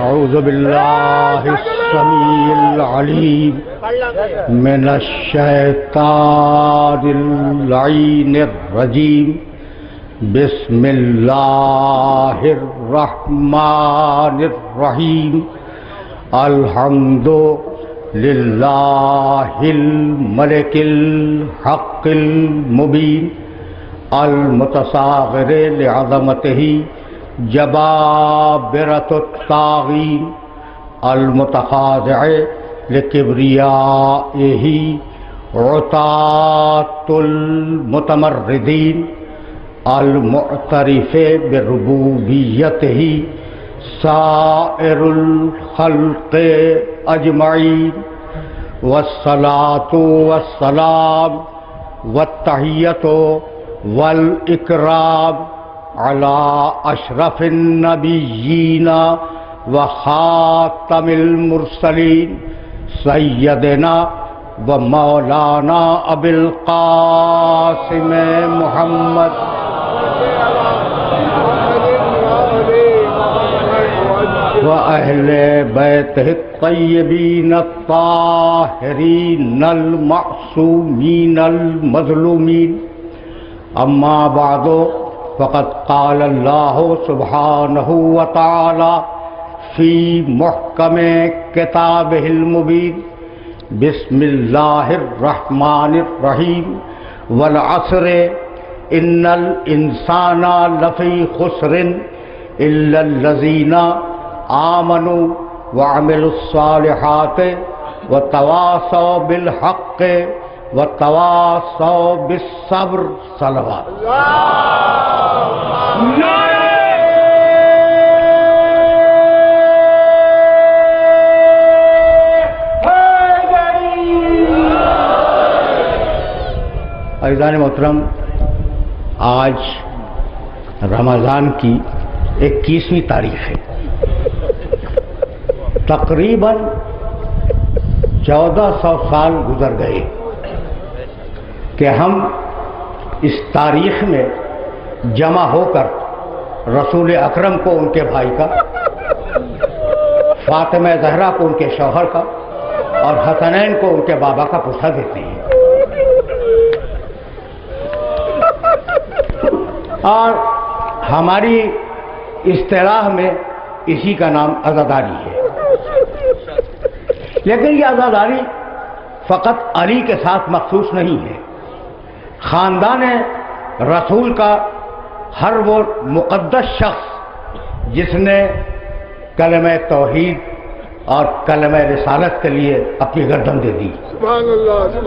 أعوذ بالله السميع العليم من الشيطان اللعين الرجيم بسم الله الرحمن الرحيم الحمد لله الملك الحق المبين المتصاغر لعظمته جبابرة الطاغين المتخاضع لكبريائه عتاة المتمردين المعترف بربوبيته سائر الخلق أجمعين والصلاة والسلام والتحية والإكرام على أشرف النبيين وخاتم المرسلين سيدنا ومولانا أبي القاسم محمد وأهل بيته الطيبين الطاهرين المعصومين المظلومين أما بعد فقد قال الله سبحانه وتعالى في محكم كتابه المبين بسم الله الرحمن الرحيم والعصر إن الإنسان لفي خسر إلا الذين آمنوا وعملوا الصالحات وتواصوا بالحق وتواصوا بالصبر صلوات عزیزان محترم، آج رمضان کی 21ویں تاریخ ہے۔ تقریباً 1400 سال گزر گئے کہ ہم اس تاریخ میں جمع ہو کر رسول اکرم کو ان کے بھائی کا، فاطمہ زہرا کو ان کے شوہر کا اور حسنین کو ان کے بابا کا پوچھا دیتے ہیں، اور ہماری اصطلاح میں اسی کا نام عزاداری ہے۔ لیکن یہ عزاداری فقط علی کے ساتھ مخصوص نہیں ہے۔ خاندان رسول کا ہر وہ مقدس شخص جس نے کلمہ توحید اور کلمہ رسالت کے لیے اپنی گردن دے دی،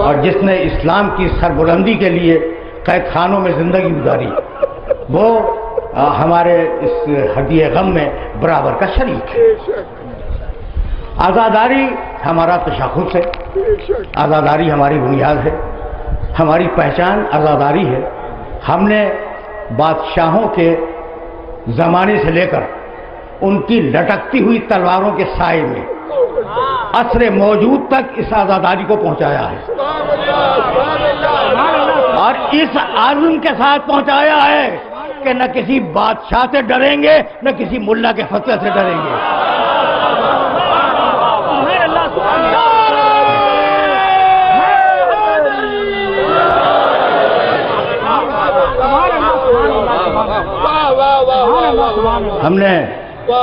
اور جس نے اسلام کی سربلندی کے لیے قید خانوں میں زندگی گزاری، وہ ہمارے اس ہدیہ غم میں برابر کا شریک ہے۔ عزاداری ہمارا تشخص ہے، عزاداری ہماری بنیاد ہے، ہماری پہچان عزاداری ہے۔ ہم نے بادشاہوں کے زمانے سے لے کر ان کی لٹکتی ہوئی تلواروں کے سائے میں عصر موجود تک اس عزاداری کو پہنچایا ہے، اور اس عزم کے ساتھ پہنچایا ہے کہ نہ کسی بادشاہ سے ڈریں گے، نہ کسی ملا کے فتوے سے ڈریں گے۔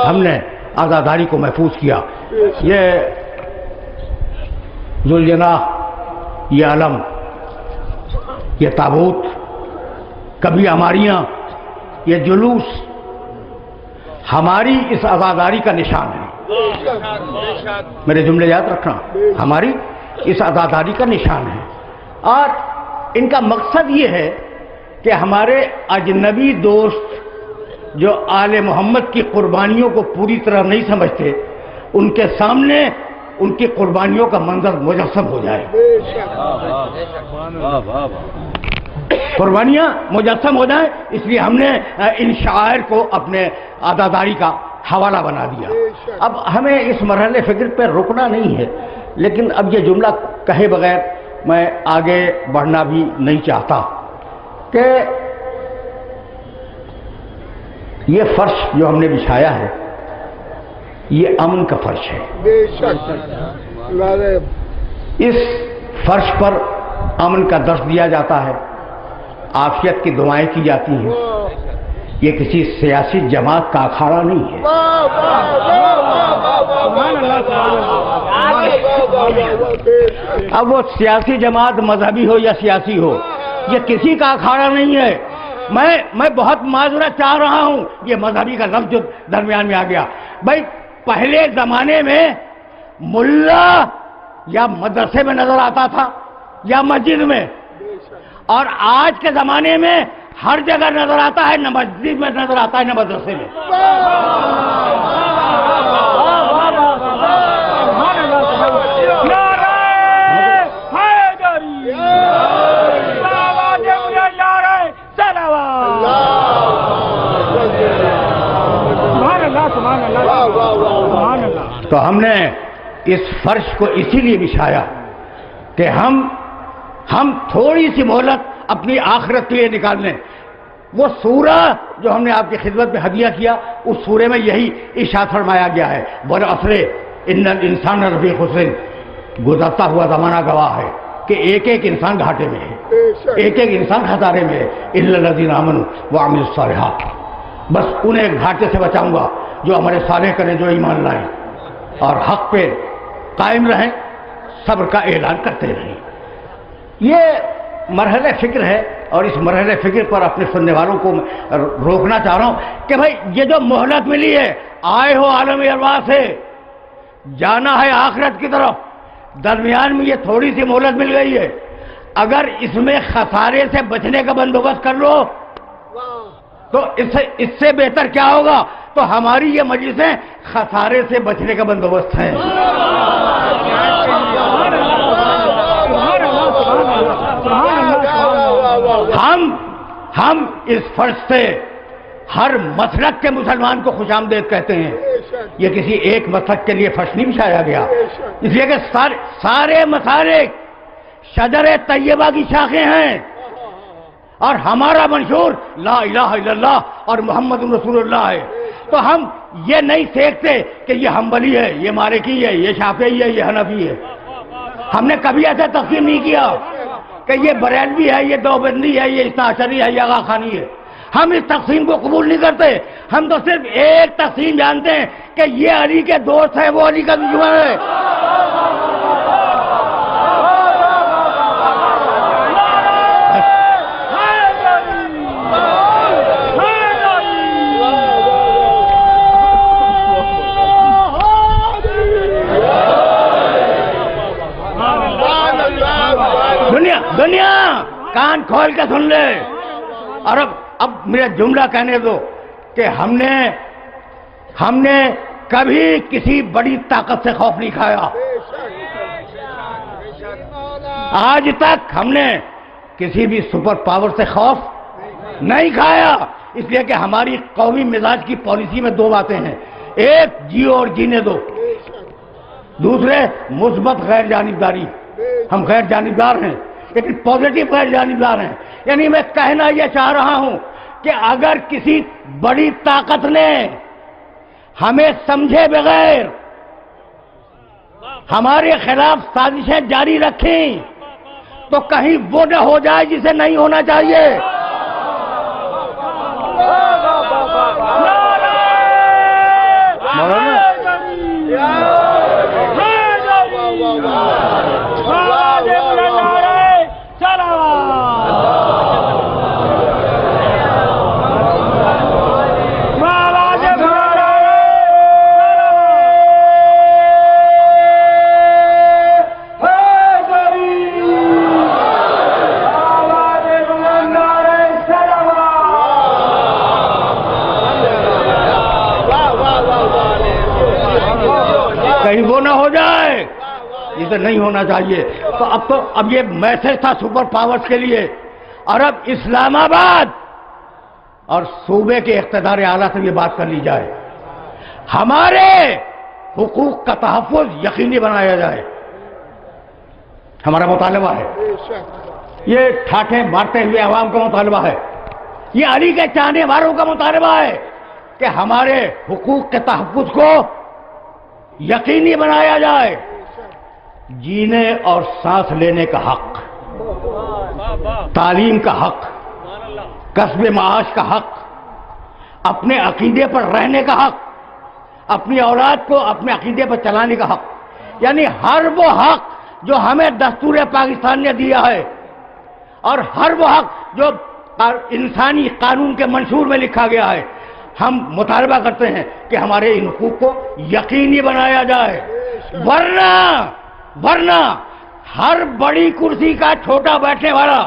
ہم نے عزاداری کو محفوظ کیا۔ یہ ذوالجناح، یہ علم، یہ تابوت، کبھی ہماریاں، یہ جلوس ہماری اس عزاداری کا نشان ہے۔ میرے جملے یاد رکھنا، ہماری اس عزاداری کا نشان ہے، اور ان کا مقصد یہ ہے کہ ہمارے اجنبی دوست جو آل محمد کی قربانیوں کو پوری طرح نہیں سمجھتے، ان کے سامنے ان کی قربانیوں کا منظر مجسم ہو جائے، قربانیاں مجسم ہو جائیں۔ اس لیے ہم نے ان شعائر کو اپنے عزاداری کا حوالہ بنا دیا۔ اب ہمیں اس مرحلے فکر پہ رکنا نہیں ہے، لیکن اب یہ جملہ کہے بغیر میں آگے بڑھنا بھی نہیں چاہتا کہ یہ فرش جو ہم نے بچھایا ہے، یہ امن کا فرش ہے. بے شک اس فرش پر امن کا درس دیا جاتا ہے، عافیت کی دعائیں کی جاتی ہیں. یہ کسی سیاسی جماعت کا اکھاڑا نہیں ہے. اب وہ سیاسی جماعت مذہبی ہو یا سیاسی ہو، یہ کسی کا اکھاڑا نہیں ہے. میں بہت معذرت چاہ رہا ہوں، یہ مذہبی کا لفظ جو درمیان میں آ گیا. بھائی پہلے زمانے میں ملا یا مدرسے میں نظر آتا تھا یا مسجد میں، اور آج کے زمانے میں ہر جگہ نظر آتا ہے، نہ مسجد میں نظر آتا ہے نہ مدرسے میں. تو ہم نے اس فرش کو اسی لیے بچھایا کہ ہم تھوڑی سی مہلت اپنی آخرت کے لیے نکال لیں. وہ سورہ جو ہم نے آپ کی خدمت میں ہدیہ کیا، اس سورے میں یہی ارشاد فرمایا گیا ہے، والعصر ان الانسان لفی خسر. گزرتا ہوا زمانہ گواہ ہے کہ ایک ایک انسان گھاٹے میں ہے، ایک ایک انسان خسارے میں ہے. الا الذین آمنوا وعملوا الصالحات. بس انہیں گھاٹے سے بچاؤں گا جو عمل صالح کریں، جو ایمان لائیں اور حق پہ قائم رہیں، صبر کا اعلان کرتے رہیں. یہ مرحلہ فکر ہے، اور اس مرحلہ فکر پر اپنے سننے والوں کو روکنا چاہ رہا ہوں کہ بھائی یہ جو مہلت ملی ہے، آئے ہو عالم ارواح سے، جانا ہے آخرت کی طرف، درمیان میں یہ تھوڑی سی مہلت مل گئی ہے. اگر اس میں خسارے سے بچنے کا بندوبست کر لو تو اس سے بہتر کیا ہوگا. تو ہماری یہ مجلسیں خسارے سے بچنے کا بندوبست ہیں. ہم اس فرش سے ہر مسلک کے مسلمان کو خوش آمدید کہتے ہیں. یہ کسی ایک مسلک کے لیے فرش نہیں بچھایا گیا، اس لیے کہ سارے مسالک شجر طیبہ کی شاخیں ہیں، اور ہمارا منشور لا الہ الا اللہ اور محمد رسول اللہ ہے. تو ہم یہ نہیں سیکھتے کہ یہ حنبلی ہے، یہ مالکی ہے، یہ شافعی ہے، یہ حنفی ہے. ہم نے کبھی ایسا تقسیم نہیں کیا کہ یہ بریلوی ہے، یہ دیوبندی ہے، یہ اثنا عشری ہے، یہ آغا خانی ہے. ہم اس تقسیم کو قبول نہیں کرتے. ہم تو صرف ایک تقسیم جانتے ہیں کہ یہ علی کے دوست ہے، وہ علی کا دشمن ہے. دنیا کان کھول کے سن لے. اور اب میرا جملہ کہنے دو کہ ہم نے کبھی کسی بڑی طاقت سے خوف نہیں کھایا. آج تک ہم نے کسی بھی سپر پاور سے خوف نہیں کھایا، اس لیے کہ ہماری قومی مزاج کی پالیسی میں دو باتیں ہیں: ایک جیو اور جینے دو، دوسرے مثبت غیر جانبداری. ہم غیر جانبدار ہیں لیکن پازیٹو غیر جانبدار ہیں. یعنی میں کہنا یہ چاہ رہا ہوں کہ اگر کسی بڑی طاقت نے ہمیں سمجھے بغیر ہمارے خلاف سازشیں جاری رکھیں تو کہیں وہ نہ ہو جائے جسے نہیں ہونا چاہیے. کہیں وہ نہ ہو جائے، یہ تو نہیں ہونا چاہیے. تو اب یہ میسج تھا سپر پاورز کے لیے. اور اب اسلام آباد اور صوبے کے اقتدار اعلیٰ سے یہ بات کر لی جائے، ہمارے حقوق کا تحفظ یقینی بنایا جائے. ہمارا مطالبہ ہے، یہ ٹھاٹھے مارتے ہوئے عوام کا مطالبہ ہے، یہ علی کے چاہنے والوں کا مطالبہ ہے کہ ہمارے حقوق کے تحفظ کو یقینی بنایا جائے، جینے اور سانس لینے کا حق، تعلیم کا حق، کسب معاش کا حق، اپنے عقیدے پر رہنے کا حق، اپنی اولاد کو اپنے عقیدے پر چلانے کا حق، یعنی ہر وہ حق جو ہمیں دستور پاکستان نے دیا ہے، اور ہر وہ حق جو انسانی قانون کے منشور میں لکھا گیا ہے، ہم مطالبہ کرتے ہیں کہ ہمارے ان حقوق کو یقینی بنایا جائے، ورنہ ہر بڑی کرسی کا چھوٹا بیٹھنے والا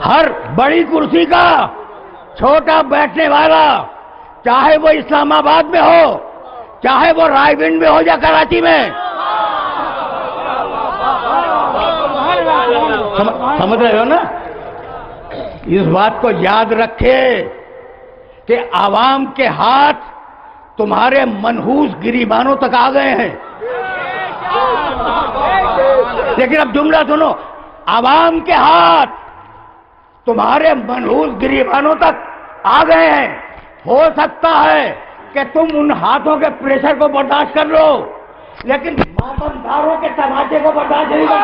ہر بڑی کرسی کا چھوٹا بیٹھنے والا، چاہے وہ اسلام آباد میں ہو، چاہے وہ رائے گنج میں ہو یا کراچی میں، سمجھ رہے ہو نا؟ اس بات کو یاد رکھے کہ عوام کے ہاتھ تمہارے منحوس گریبانوں تک آ گئے ہیں، لیکن اب جملہ سنو، عوام کے ہاتھ تمہارے منحوس گریبانوں تک آ گئے ہیں، ہو سکتا ہے کہ تم ان ہاتھوں کے پریشر کو برداشت کر لو، لیکن ماتمداروں کے تماچے کو برداشت نہیں کر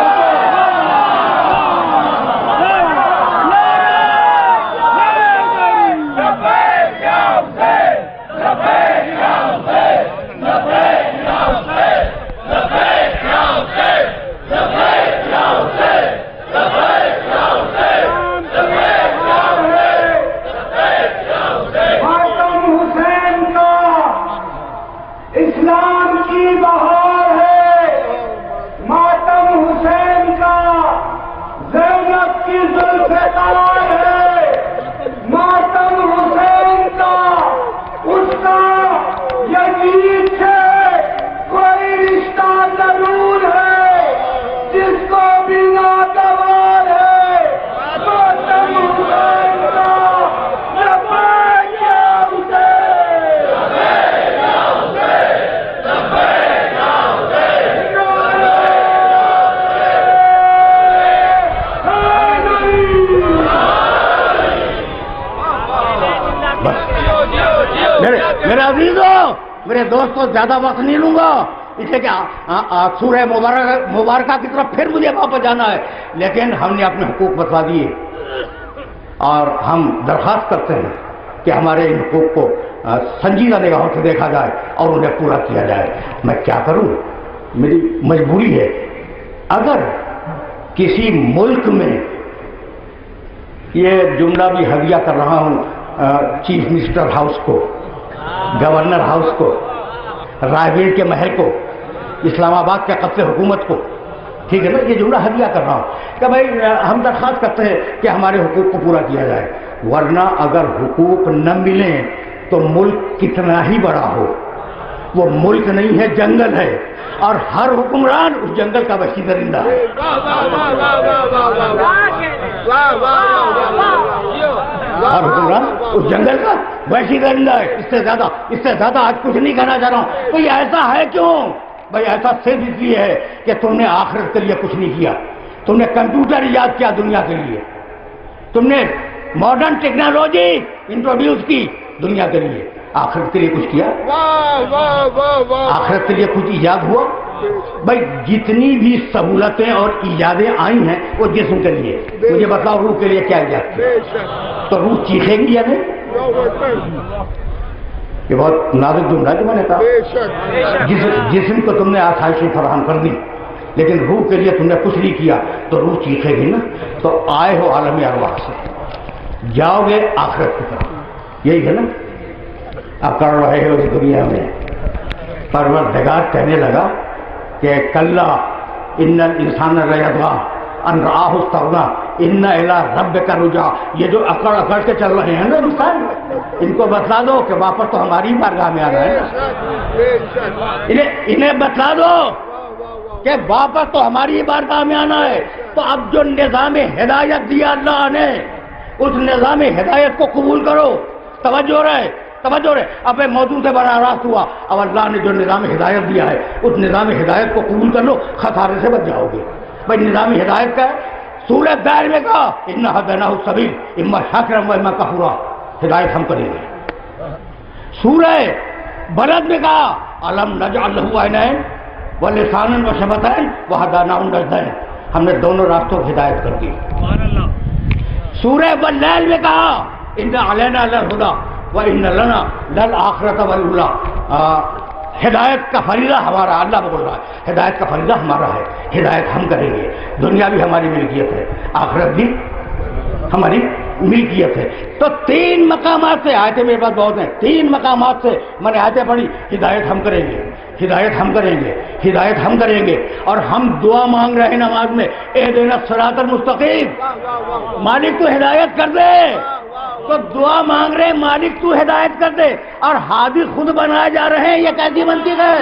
اسلام کی بہار ہے، ماتم حسین کا، زینب کی زلف تار ہے، ماتم حسین کا، اس کا یزید سے کوئی رشتہ ضرور ہے، جس کو بھی ناگوار ہے، ماتم حسین کا، لبیک یا حسین، میرے عزیزوں، میرے دوستوں، زیادہ وقت نہیں لوں گا، اس لیے کہ سورہ مبارکہ کی طرف پھر مجھے واپس جانا ہے، لیکن ہم نے اپنے حقوق بتلا دیے اور ہم درخواست کرتے ہیں کہ ہمارے ان حقوق کو سنجیدہ نگاہوں سے دیکھا جائے اور انہیں پورا کیا جائے۔ میں کیا کروں، میری مجبوری ہے۔ اگر کسی ملک میں، یہ جملہ بھی ہدیہ کر رہا ہوں چیف منسٹر ہاؤس کو، گورنر ہاؤس کو، رائے گنج کے محل کو، اسلام آباد کے قبضے حکومت کو، ٹھیک ہے نا، یہ جملہ ہدیہ کر رہا ہوں کہ بھائی ہم درخواست کرتے ہیں کہ ہمارے حقوق کو پورا کیا جائے، ورنہ اگر حقوق نہ ملیں تو ملک کتنا ہی بڑا ہو، وہ ملک نہیں ہے، جنگل ہے، اور ہر حکمران اس جنگل کا وحشی درندہ ہے۔ ہر حکمران اس جنگل کا وحشی درندہ ہے۔ اس سے زیادہ آج کچھ نہیں کہنا چاہ رہا ہوں۔ بھئی ایسا ہے کیوں؟ بھئی ایسا صرف اس لیے ہے کہ تم نے آخرت کے لیے کچھ نہیں کیا، تم نے کمپیوٹر ایجاد کیا دنیا کے لیے، تم نے ماڈرن ٹیکنالوجی انٹروڈیوس کی دنیا کے لیے، آخرت کے لیے کچھ کیا؟ آخرت کے لیے کچھ ایجاد ہوا؟ بھائی جتنی بھی سہولتیں اور ایجادیں آئی ہیں وہ جسم کے لیے، مجھے بتاؤ روح کے لیے کیا ایجاد کیا؟ تو روح چیخے گی یا نہیں؟ یہ بہت نازک جملہ ہے جو میں نے کہا، جسم کو تم نے آسائشیں فراہم کر دی لیکن روح کے لیے تم نے کچھ نہیں کیا تو روح چیخے گی نا۔ تو آئے ہو عالم ارواح سے، جاؤ گے آخرت کی طرف، یہی ہے نا۔ اب کر رہے ہو اس دنیا میں، پروردگار کہنے لگا کہ کلا ان الانسان لیطغی ان رآہ استغنی ان الی ربک رجعا، یہ جو اکڑ کے چل رہے ہیں نا انسان، ان کو بتلا دو کہ واپس تو ہماری بارگاہ میں آنا ہے نا، انہیں بتلا دو کہ واپس تو ہماری بارگاہ میں آنا ہے۔ تو اب جو نظام ہدایت دیا اللہ نے، اس نظام ہدایت کو قبول کرو۔ توجہ رہے، توجہ رہے، اب موضوع سے بڑا راست ہوا. اب اللہ نے جو نظام ہدایت دیا ہے اس نظام ہدایت کو قبول کر لو، خسارے سے بچ جاؤ گے. بھائی نظام ہدایت کا ہے، سورہ دائر میں کہا اِنَّا هَدَيْنَاهُ السَّبِيلَ اِمَّا شَاكِرًا وَإِمَّا كَفُورًا، ہدایت ہم کریں گے. سورہ بلد میں کہا أَلَمْ نَجْعَلْ لَهُ عَيْنَيْنِ وَلِسَانًا وَشَفَتَيْنِ وَهَدَيْنَاهُ النَّجْدَيْنِ، ہم نے دونوں راستوں کو ہدایت کر دی. سورہ واللیل میں کہا إِنَّ عَلَيْنَا لَلْهُدَىٰ وَإِنَّ لَنَا لَلْآخِرَةَ وَالْأُولَىٰ، ہدایت کا فریضہ ہمارا، اللہ بول رہا ہے ہدایت کا فریضہ ہمارا ہے، ہدایت ہم کریں گے. دنیا بھی ہماری ملکیت ہے، آخرت بھی ہماری ملکیت ہے. تو 3 مقامات سے آیتیں میرے پاس بہت ہیں، 3 مقامات سے میں نے آیتیں پڑھی. ہدایت ہم کریں گے، ہدایت ہم کریں گے، ہدایت ہم کریں گے. اور ہم دعا مانگ رہے ہیں نماز میں اهدنا الصراط المستقیم، مالک تو ہدایت کر دے. تو دعا مانگ رہے ہیں مالک تو ہدایت کر دے، اور ہادی خود بنائے جا رہے ہیں. یہ کیسی منطق ہے؟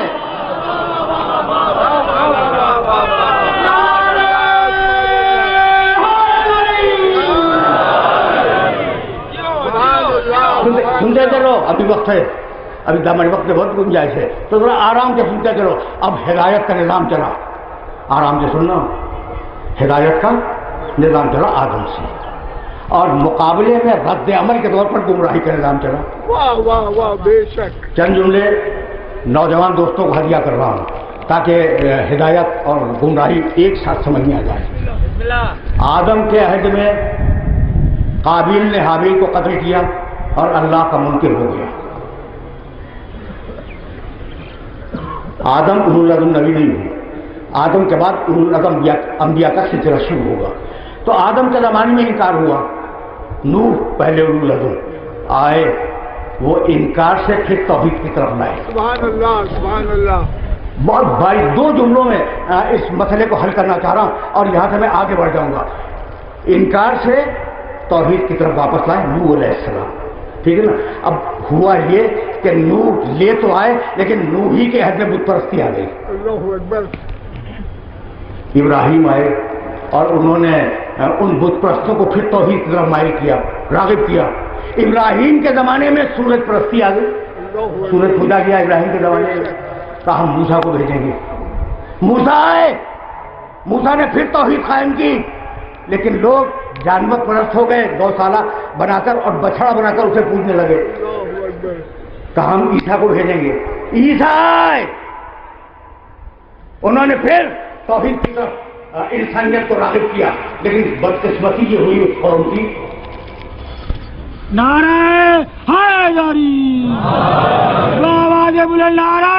سنتے چلو، ابھی وقت ہے، ابھی دامن وقت میں بہت گنجائش ہے، تو ذرا آرام سے سنتے چلو. اب ہدایت کا نظام چلا، آرام سے سننا. ہدایت کا نظام چلا آدم سے، اور مقابلے میں رد عمل کے طور پر گمراہی کا نظام چلا. واہ واہ واہ، بے شک. چند جملے نوجوان دوستوں کو ہدیہ کر رہا ہوں تاکہ ہدایت اور گمراہی ایک ساتھ سمجھ میں آ جائے. آدم کے عہد میں قابیل نے حابیل کو قتل کیا اور اللہ کا منکر ہو گیا. آدم اولو العزم نبی نہیں ہوئے، آدم کے بعد اولو العزم انبیاء کا سلسلہ شروع ہوگا. تو آدم کے زمانے میں انکار ہوا، نوح پہلے اولو العزم آئے، وہ انکار سے پھر توحید کی طرف لائے. سبحان اللہ، سبحان اللہ. بہت بھائی 2 جملوں میں اس مسئلے کو حل کرنا چاہ رہا ہوں اور یہاں سے میں آگے بڑھ جاؤں گا. انکار سے توحید کی طرف واپس لائے نوح علیہ السلام، ٹھیک ہے نا. اب ہوا یہ کہ نوح لے تو آئے لیکن نوح ہی کے عہد میں بت پرستی آ گئی. اللہ اکبر. ابراہیم آئے اور انہوں نے ان بت پرستوں کو پھر توحید کی طرف مائل کیا، راغب کیا. ابراہیم کے زمانے میں سورج پرستی آ گئی، سورج پوجا کیا ابراہیم کے زمانے میں. کہا ہم موسیٰ کو بھیجیں گے. موسیٰ آئے، موسیٰ نے پھر توحید قائم کی، لیکن لوگ جانور پرست ہو گئے، گوشالہ بنا کر اور بچڑا بنا کر اسے پوجنے لگے. کہا ہم عیسیٰ کو بھیجیں گے. عیسیٰ آئے، انہوں نے پھر توحید کی طرف انسانیت کو راغب کیا، لیکن بدقسمتی یہ ہوئی اس قوم کی. نعرہ حیدری، آواز بلند نعرہ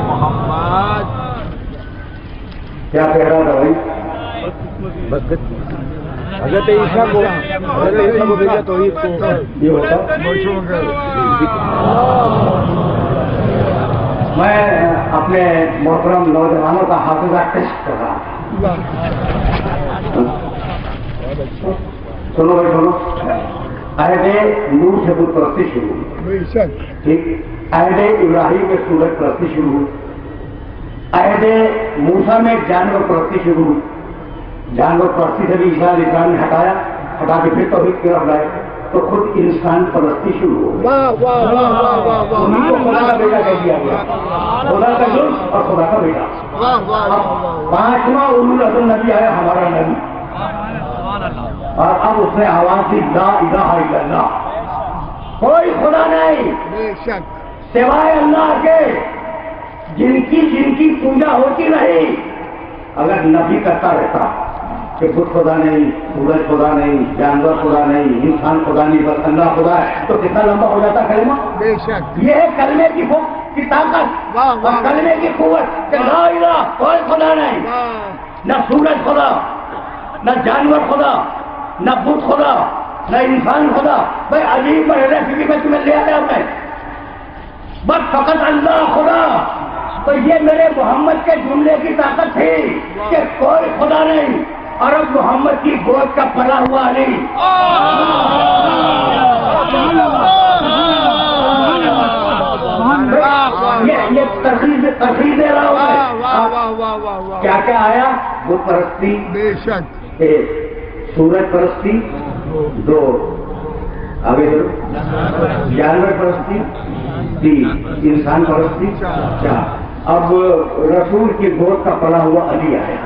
محمد. کیا کہہ رہا تھا بھائی؟ حضرت عیسیٰ کو بھیجا توحید کو. یہ ہوتا میں اپنے محترم نوجوانوں کا حافظہ ٹیسٹ کر رہا تھا. سنو بھائی سنو. عہد نوح سے بت پرستی شروع ہوئی، ٹھیک. عہد ابراہیم میں سورج پرستی شروع ہوئی. عہد موسیٰ میں جانور پرستی شروع ہوئی. جانور پرستی سے بھی عیسیٰ علیہ السلام نے ہٹا کے پھر توحید کی طرف لائے، تو خود انسان پرستی شروع ہو گئی. انہیں کو خدا کا بیٹا کہہ دیا گیا، خدا کا جز اور خدا کا بیٹا. 5واں اولو العزم نبی آیا ہمارا نبی، اور اب اس نے آواز دی لا الہ الا اللہ، کوئی خدا نہیں سوائے اللہ کے، جن کی پوجا ہوتی نہیں. اگر نبی کرتا رہتا کہ بت خدا نہیں، سورج خدا نہیں، جانور خدا نہیں، انسان خدا نہیں، بس اللہ خدا ہے، تو کتنا لمبا ہو جاتا کلمہ. یہ ہے کلمے کی طاقت اور کلمے کی قوت کہ لا الہ، کوئی خدا نہیں، نہ سورج خدا، نہ جانور خدا، نہ بت خدا، نہ انسان خدا. بھائی عجیب بڑھے کیونکہ میں تمہیں لے آیا میں بس فقط اللہ خدا. تو یہ میرے محمد کے جملے کی طاقت تھی کہ کوئی خدا نہیں، اور اب محمد کی گود کا پلا ہوا نہیں. یہ تفریح دے رہا ہوں. کیا کیا آیا؟ بت پرستی، سورج پرستی 2، آگے چلو، جانور پرستی 3، انسان پرستی 4۔ اب رسول کی گود کا پڑا ہوا علی آیا۔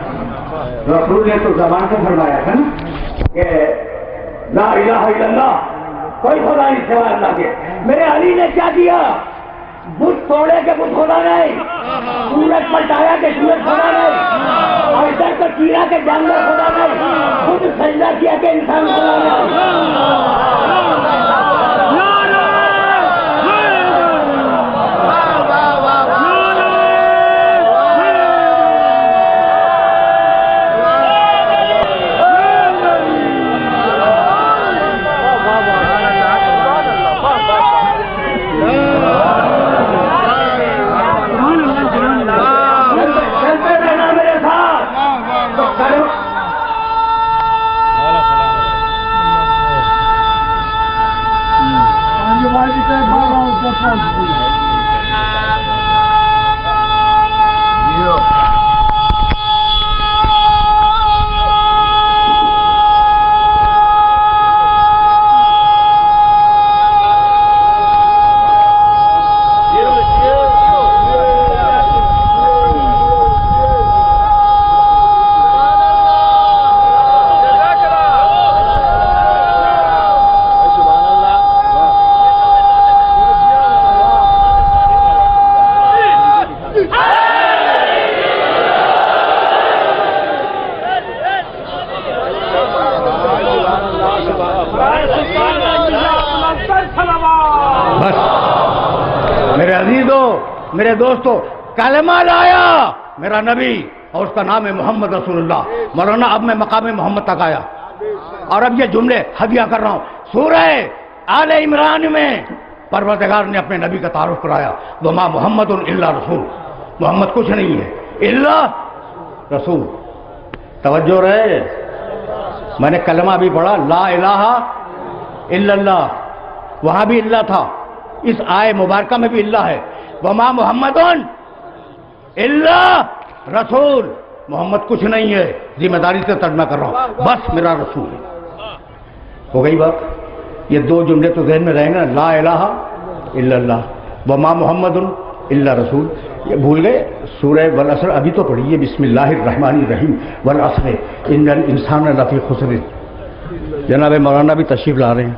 رسول نے تو زبان سے فرمایا تھا نا کہ لا الہ الا اللہ، کوئی خدا نہیں سوائے اللہ کے۔ میرے علی نے کیا کیا؟ بت توڑے کے بت خدا نہیں، سورج پلٹایا کہ سورج خدا نہیں، اور ادھر کو چیرا کے جانور خدا نہیں، خود سجدہ کیا کہ انسان خدا نہیں۔ میرے دوستو، کلمہ لایا میرا نبی اور اس کا نام ہے محمد رسول اللہ۔ مولانا اب میں مقام محمد تک آیا اور اب یہ جملے ہدیہ کر رہا ہوں۔ سورہ آل عمران میں پروردگار نے اپنے نبی کا تعارف کرایا، وما محمد الا رسول، محمد کچھ نہیں ہے الا رسول۔ توجہ رہے، میں نے کلمہ بھی پڑھا لا الہ الا اللہ، وہاں بھی اللہ تھا، اس آئے مبارکہ میں بھی اللہ ہے، وما محمد الا رسول، محمد کچھ نہیں ہے، ذمہ داری سے ترجمہ کر رہا ہوں، بس میرا رسول ہے۔ ہو گئی بات؟ یہ دو جملے تو ذہن میں رہیں گے، لا الہ الا اللہ، وما محمد الا رسول۔ یہ بھول گئے؟ سورہ والعصر ابھی تو پڑھیے، بسم اللہ الرحمن الرحیم، والعصر ان الانسان لفی خسر۔ جناب مولانا بھی تشریف لا رہے ہیں۔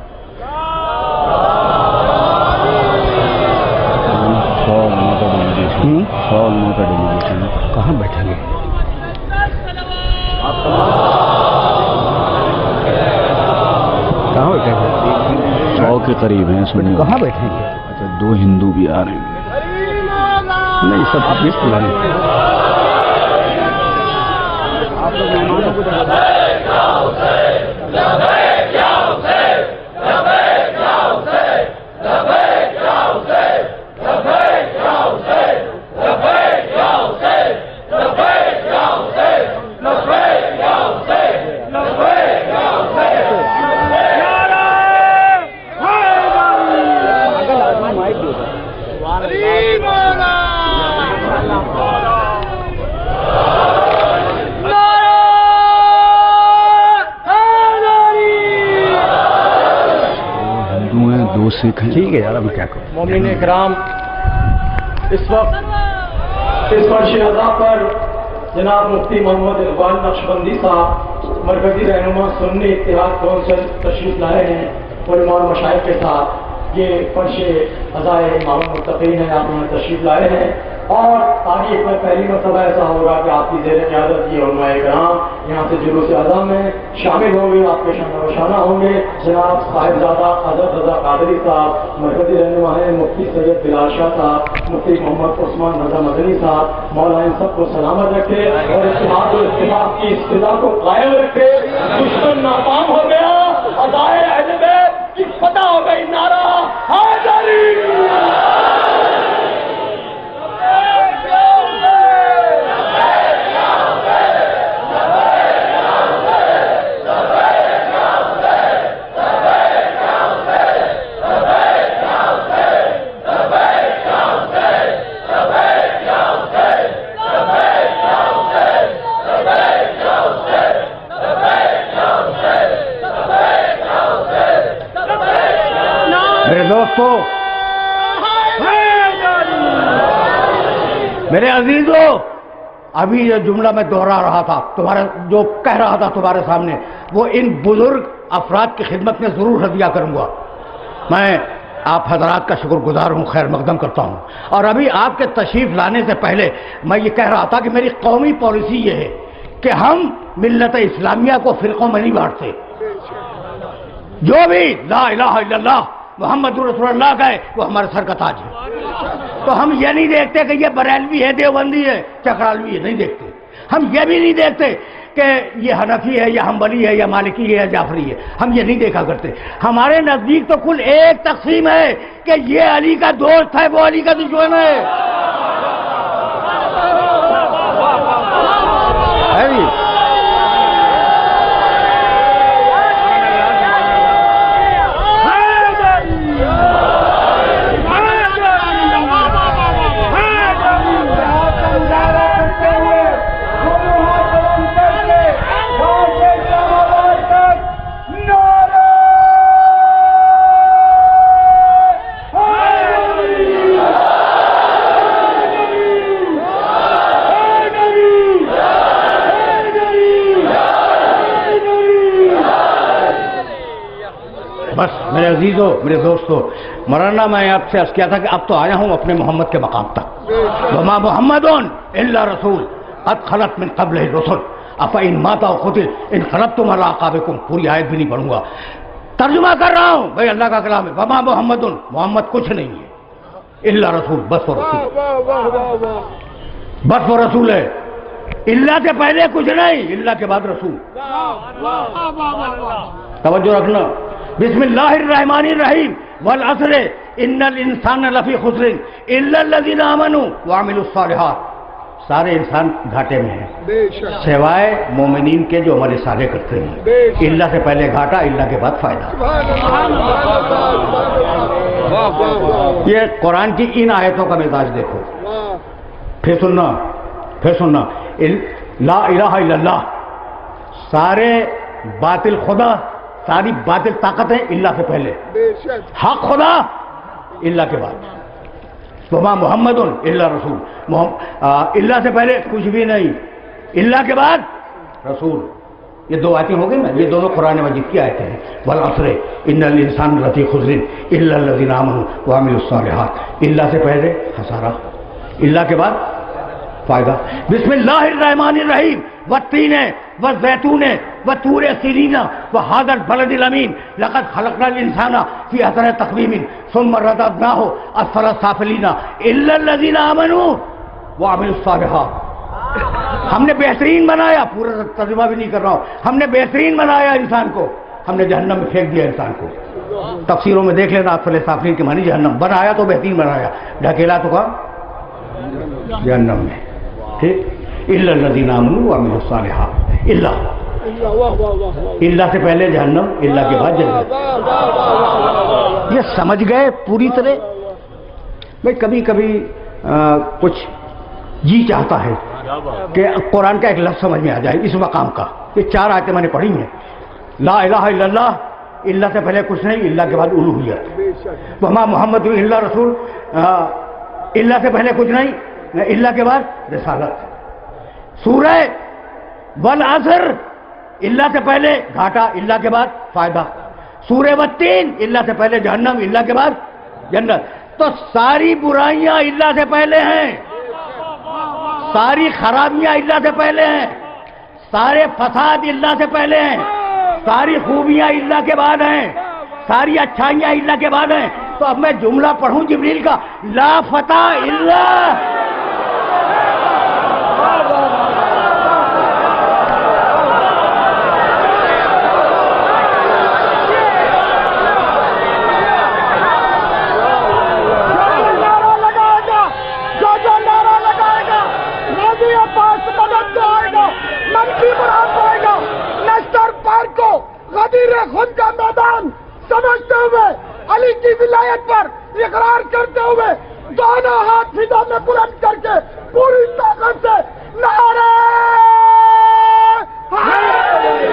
کہاں بیٹھیں گے؟ کہاں بیٹھیں گے؟ 100 کے قریب ہیں اس میں۔ کہاں بیٹھیں گے؟ اچھا، 2 ہندو بھی آ رہے ہیں۔ نہیں، سب پلیز پلان ٹھیک ہے یار، اب کیا کروں؟ مومنین اکرام، اس وقت اس فرش ادا پر جناب مفتی محمد اقبال نقشبندی صاحب مرکزی رہنما سنی اتحاد کونسل تشریف لائے ہیں اور امام مشائخ کے ساتھ۔ یہ فرش ازائے امام المتقین ہے، آپ یہاں تشریف لائے ہیں، اور تاریخ میں پہلی مرتبہ ایسا ہوگا کہ آپ کی زیر قیادت یہ علماء کرام یہاں سے جلوس اعظم میں شامل ہوں گے، آپ کے شانہ بشانہ ہوں گے۔ جناب صاحبزادہ حضرت رضا قادری صاحب مرکزی رہنما ہیں، مفتی سید بلال شاہ صاحب، مفتی محمد عثمان رضا مدنی صاحب، مولا ان سب کو سلامت رکھے اور اتحاد و اتفاق کی اصطلاح کو قائم رکھے۔ دشمن ناکام ہو گیا، ادائے اہل بیت کی فتح ہو گئی، نعرہ حیدری۔ میرے دوستو، میرے عزیزو، ابھی یہ جملہ میں دوہرا رہا تھا، تمہارے جو کہہ رہا تھا تمہارے سامنے، وہ ان بزرگ افراد کی خدمت میں ضرور ہدیہ کروں گا۔ میں آپ حضرات کا شکر گزار ہوں، خیر مقدم کرتا ہوں۔ اور ابھی آپ کے تشریف لانے سے پہلے میں یہ کہہ رہا تھا کہ میری قومی پالیسی یہ ہے کہ ہم ملت اسلامیہ کو فرقوں میں نہیں بانٹتے۔ جو بھی لا الہ الا اللہ محمد رسول اللہ کا ہے وہ ہمارے سر کا تاج ہے۔ تو ہم یہ نہیں دیکھتے کہ یہ بریلوی ہے، دیوبندی ہے، چکرالوی ہے، نہیں دیکھتے۔ ہم یہ بھی نہیں دیکھتے کہ یہ حنفی ہے یا حنبلی ہے یا مالکی ہے یا جعفری ہے، ہم یہ نہیں دیکھا کرتے۔ ہمارے نزدیک تو کل ایک تقسیم ہے کہ یہ علی کا دوست ہے، وہ علی کا دشمن ہے۔ بس میرے عزیزو، میرے دوستو، مولانا میں آپ سے عرض کیا تھا کہ اب تو آیا ہوں اپنے محمد کے مقام تک۔ وما محمد الا رسول قد خلت من قبلہ الرسل افإن مات أو قتل انقلبتم على أعقابكم۔ پوری آیت بھی نہیں پڑھوں گا، ترجمہ کر رہا ہوں، بھائی اللہ کا کلام ہے۔ وما محمد، محمد کچھ نہیں ہے، الا رسول، بس وہ رسول، بس وہ رسول ہے۔ اللہ سے پہلے کچھ نہیں، اللہ کے بعد رسول۔ توجہ رکھنا۔ بسم اللہ الرحمن الرحیم والعصر ان الانسان لفی خسر الا الذین آمنوا وعملوا الصالحات۔ سارے انسان گھاٹے میں ہیں سوائے مومنین کے جو عمل صالح کرتے ہیں۔ اللہ سے پہلے گھاٹا، اللہ کے بعد فائدہ۔ یہ قرآن کی ان آیتوں کا مزاج دیکھو، پھر سننا، پھر سننا۔ لا الہ الا اللہ، سارے باطل خدا، ساری باطل طاقتیں اللہ سے پہلے، حق خدا اللہ کے بعد۔ وما محمد الا رسول، اللہ سے پہلے کچھ بھی نہیں، اللہ کے بعد رسول۔ یہ دو آیتیں ہو گئی نا، یہ دونوں قرآن مجید کی آیتیں ہیں۔ والعصر ان الانسان لفی خسر الا الذین آمنوا وعملوا الصالحات۔ اللہ سے پہلے خسارہ، اللہ کے بعد فائدہ۔ بسم اللہ الرحمن الرحیم والتین والزیتون وطور سینین وہذا البلد الامین لقد خلقنا الانسان فی احسن تقویم ثم رددناہ اسفل سافلین الا الذین آمنوا وعملوا الصالحات۔ ہم نے بہترین بنایا، پورا ترجمہ بھی نہیں کر رہا ہوں، ہم نے بہترین بنایا انسان کو، ہم نے جہنم میں پھینک دیا انسان کو۔ تفسیروں میں دیکھ لینا، اسفل سافلین کے معنی جہنم، بنایا تو بہترین بنایا، ڈھکیلا تو کہاں؟ جہنم میں۔ ٹھیک، الا الذین آمنوا وعملوا الصالحات، اللہ سے پہلے جہنم، اللہ کے بعد جنت۔ یہ سمجھ گئے پوری طرح؟ بھائی کبھی کبھی کچھ جی چاہتا ہے کہ قرآن کا ایک لفظ سمجھ میں آ جائے اس مقام کا۔ یہ چار آیتیں میں نے پڑھی ہیں، لا الہ الا اللہ، اللہ سے پہلے کچھ نہیں، اللہ کے بعد الوہیت۔ وما محمد الا رسول، اللہ سے پہلے کچھ نہیں، اللہ کے بعد رسالت۔ سورہ والعصر، اللہ سے پہلے گھاٹا، اللہ کے بعد فائدہ۔ سورہ والتین، اللہ سے پہلے جہنم، اللہ کے بعد جنت۔ تو ساری برائیاں اللہ سے پہلے ہیں، ساری خرابیاں اللہ سے پہلے ہیں، سارے فساد اللہ سے پہلے ہیں، ساری خوبیاں اللہ کے بعد ہیں، ساری اچھائیاں اللہ کے بعد ہیں۔ تو اب میں جملہ پڑھوں جبریل کا، لا فتح الا غدیر خود کا میدان سمجھتے ہوئے، علی کی ولایت پر اقرار کرتے ہوئے، دونوں ہاتھ فضا میں بلند کر کے پوری طاقت سے نعرہ حیدری